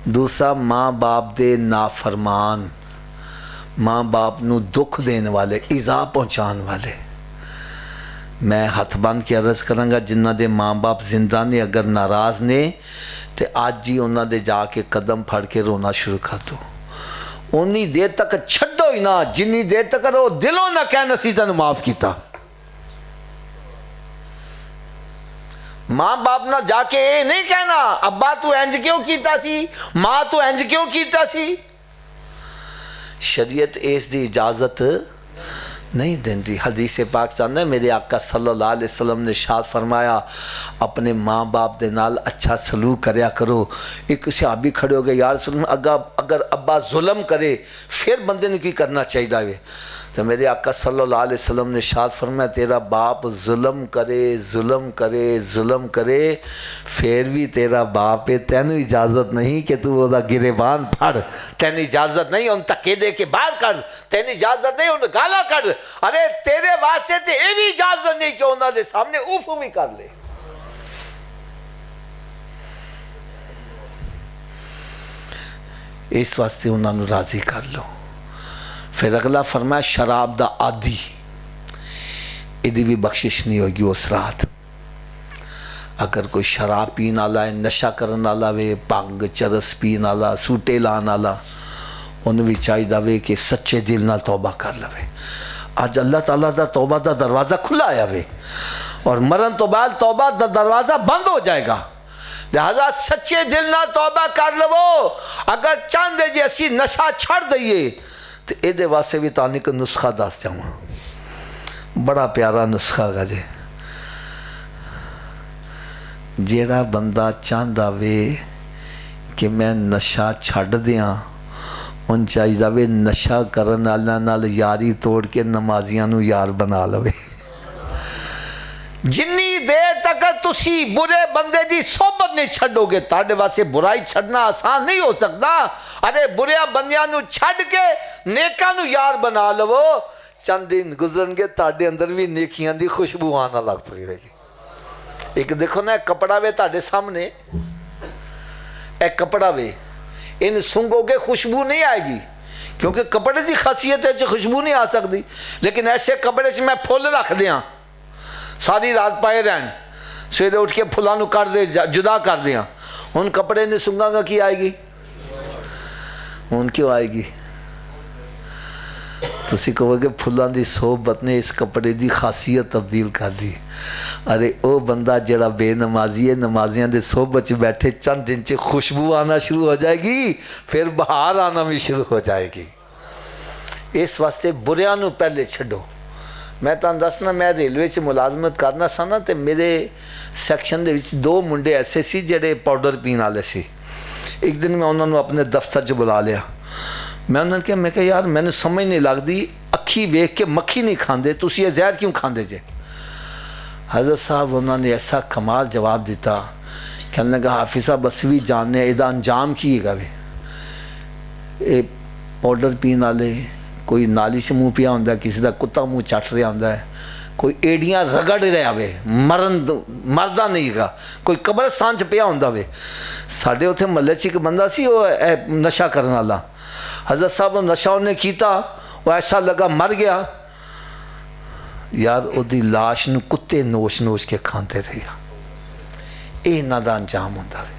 دوسرا ماں باپ دے نافرمان، ماں باپ نو دکھ دین والے، ایذا پہنچان والے۔ میں ہاتھ بن کے عرض کروں گا جنہ دے ماں باپ زندہ نے اگر ناراض نے تے آج ہی انہاں دے جا کے قدم پھڑ کے رونا شروع کر دو، اونی دیر تک چھڈو ہی نہ جنی دیر تک وہ دلوں نہ کہن اسی تینوں معاف کیتا۔ ماں باپ نہ جا کے اے نہیں کہنا ابا تو انج کیوں کیتا سی، ماں تو انج کیوں کیتا سی۔ شریعت اس دی اجازت نہیں دیندی۔ حدیث پاک چاہتا ہے میرے آقا صلی اللہ علیہ وسلم نے ارشاد فرمایا اپنے ماں باپ دے نال اچھا سلوک کریا کرو۔ ایک صحابی کھڑے ہو گئے یا رسول اللہ اگر ابا ظلم کرے پھر بندے نے کی کرنا چاہیے ہوئے؟ تو میرے آقا صلی اللہ علیہ وسلم نے ارشاد فرمایا تیرا باپ ظلم کرے پھر بھی تیرا باپ ہے، تینوں اجازت نہیں کہ تو وہ دا گریبان پھڑ، تینوں اجازت نہیں ان تکے دے کے باہر کر، تینوں اجازت نہیں ان گالا کر، ارے تیرے واسطے تے اے بھی اجازت نہیں کہ انہوں نے سامنے اوف بھی کر لے۔ اس واسطے انہوں نے راضی کر لو۔ پھر اگلا فرمایا شراب دا عادی، ایدی بھی بخشش نہیں ہوگی اس رات۔ اگر کوئی شراب پین والا ہے، نشہ کرن والا وے، بھنگ چرس پین والا، سوٹے لان والا، انہوں بھی چاہیے وے کہ سچے دل نال توبہ کر لوے۔ آج اللہ تعالیٰ دا توبہ دا دروازہ کھلا آیا وے اور مرن تو بعد توبہ دا دروازہ بند ہو جائے گا، لہذا سچے دل نال توبہ کر لو۔ اگر چاہندے جی اسی نشہ چھڑ دئیے تو اے دے واسے بھی تانی کو نسخہ دس جاؤں، بڑا پیارا نسخہ گا جے۔ جیڑا بندہ چاہندہ وے کہ میں نشہ چھڑ دیاں، ان چاہیے وے نشہ کرن والا نال یاری توڑ کے نمازیاں نو یار بنا لوے۔ جنی دیر تک تسی برے بندے دی صحبت نہیں چھڑو گے، تاڑے واسے برائی چھڑنا آسان نہیں ہو سکتا۔ ارے برے بندیاں نو چھڑ کے نیکاں نو یار بنا لو، چند دن گزرن گے تاڑے اندر بھی نیکیاں دی خوشبو آنا لگ پڑی رہے گی۔ ایک دیکھو نا ایک کپڑا وے تاڑے سامنے، ایک کپڑا وے، ان سنگو گے خوشبو نہیں آئے گی کیونکہ کپڑے دی خاصیت ہے جو خوشبو نہیں آ سکتی، لیکن ایسے کپڑے سے میں پھول رکھ دیاں ساری رات پائے رہن، سویرے اٹھ کے پھلانو کر دے جدا کر دیاں، ان کپڑے نے سنگا گا کی آئے گی؟ ان کیوں آئے گی؟ تسی کہو گے پھلان دی صحبت نے اس کپڑے دی خاصیت تبدیل کر دی۔ ارے او بندہ جڑا بے نمازی ہے، نمازیاں دے صحبت بیٹھے چند دن چے خوشبو آنا شروع ہو جائے گی، پھر بہار آنا بھی شروع ہو جائے گی۔ اس واسطے بریاں نو پہلے چھڑو۔ میں تاں دسنا میں ریلوے چ ملازمت کرنا سا نا تے میرے سیکشن دے وچ 2 منڈے ایسے سی جڑے پاؤڈر پین والے سی۔ ایک دن میں انہوں نے اپنے دفتر چ بلا لیا، میں انہوں نے کہا یار میں نے سمجھ نہیں لگتی اکھی ویکھ کے مکھی نہیں کھاندے، تسی یہ زہر کیوں کھاندے جے؟ حضرت صاحب انہوں نے ایسا کمال جواب دیتا، کہنے لگا حافظ صاحب بس بھی جاننے ایدہ انجام کیے گا بھی، اے پاؤڈر پین والے کوئی نالی سے منہ پیا ہوندہ ہے، کسی دا کتا منہ چٹ رہا ہوندہ ہے، ਕੋਈ ਏੜੀਆਂ ਰਗੜ ਰਿਹਾ ਵੇ, ਮਰਦਾ ਨਹੀਂ ਗਾ, ਕੋਈ ਕਬਰਸਤਾਨ 'ਚ ਪਿਆ ਹੁੰਦਾ ਵੇ। ਸਾਡੇ ਉੱਥੇ ਮਹੱਲੇ 'ਚ ਇੱਕ ਬੰਦਾ ਸੀ, ਉਹ ਨਸ਼ਾ ਕਰਨ ਵਾਲਾ। ਹਜ਼ਰਤ ਸਾਹਿਬ ਨੂੰ ਨਸ਼ਾ ਉਹਨੇ ਕੀਤਾ, ਉਹ ਐਸਾ ਲੱਗਾ ਮਰ ਗਿਆ। ਯਾਰ ਉਹਦੀ ਲਾਸ਼ ਨੂੰ ਕੁੱਤੇ ਨੋਚ ਨੋਚ ਕੇ ਖਾਂਦੇ ਰਹੇ। ਇਹ ਇਹਨਾਂ ਦਾ ਅੰਜਾਮ ਹੁੰਦਾ ਵੇ।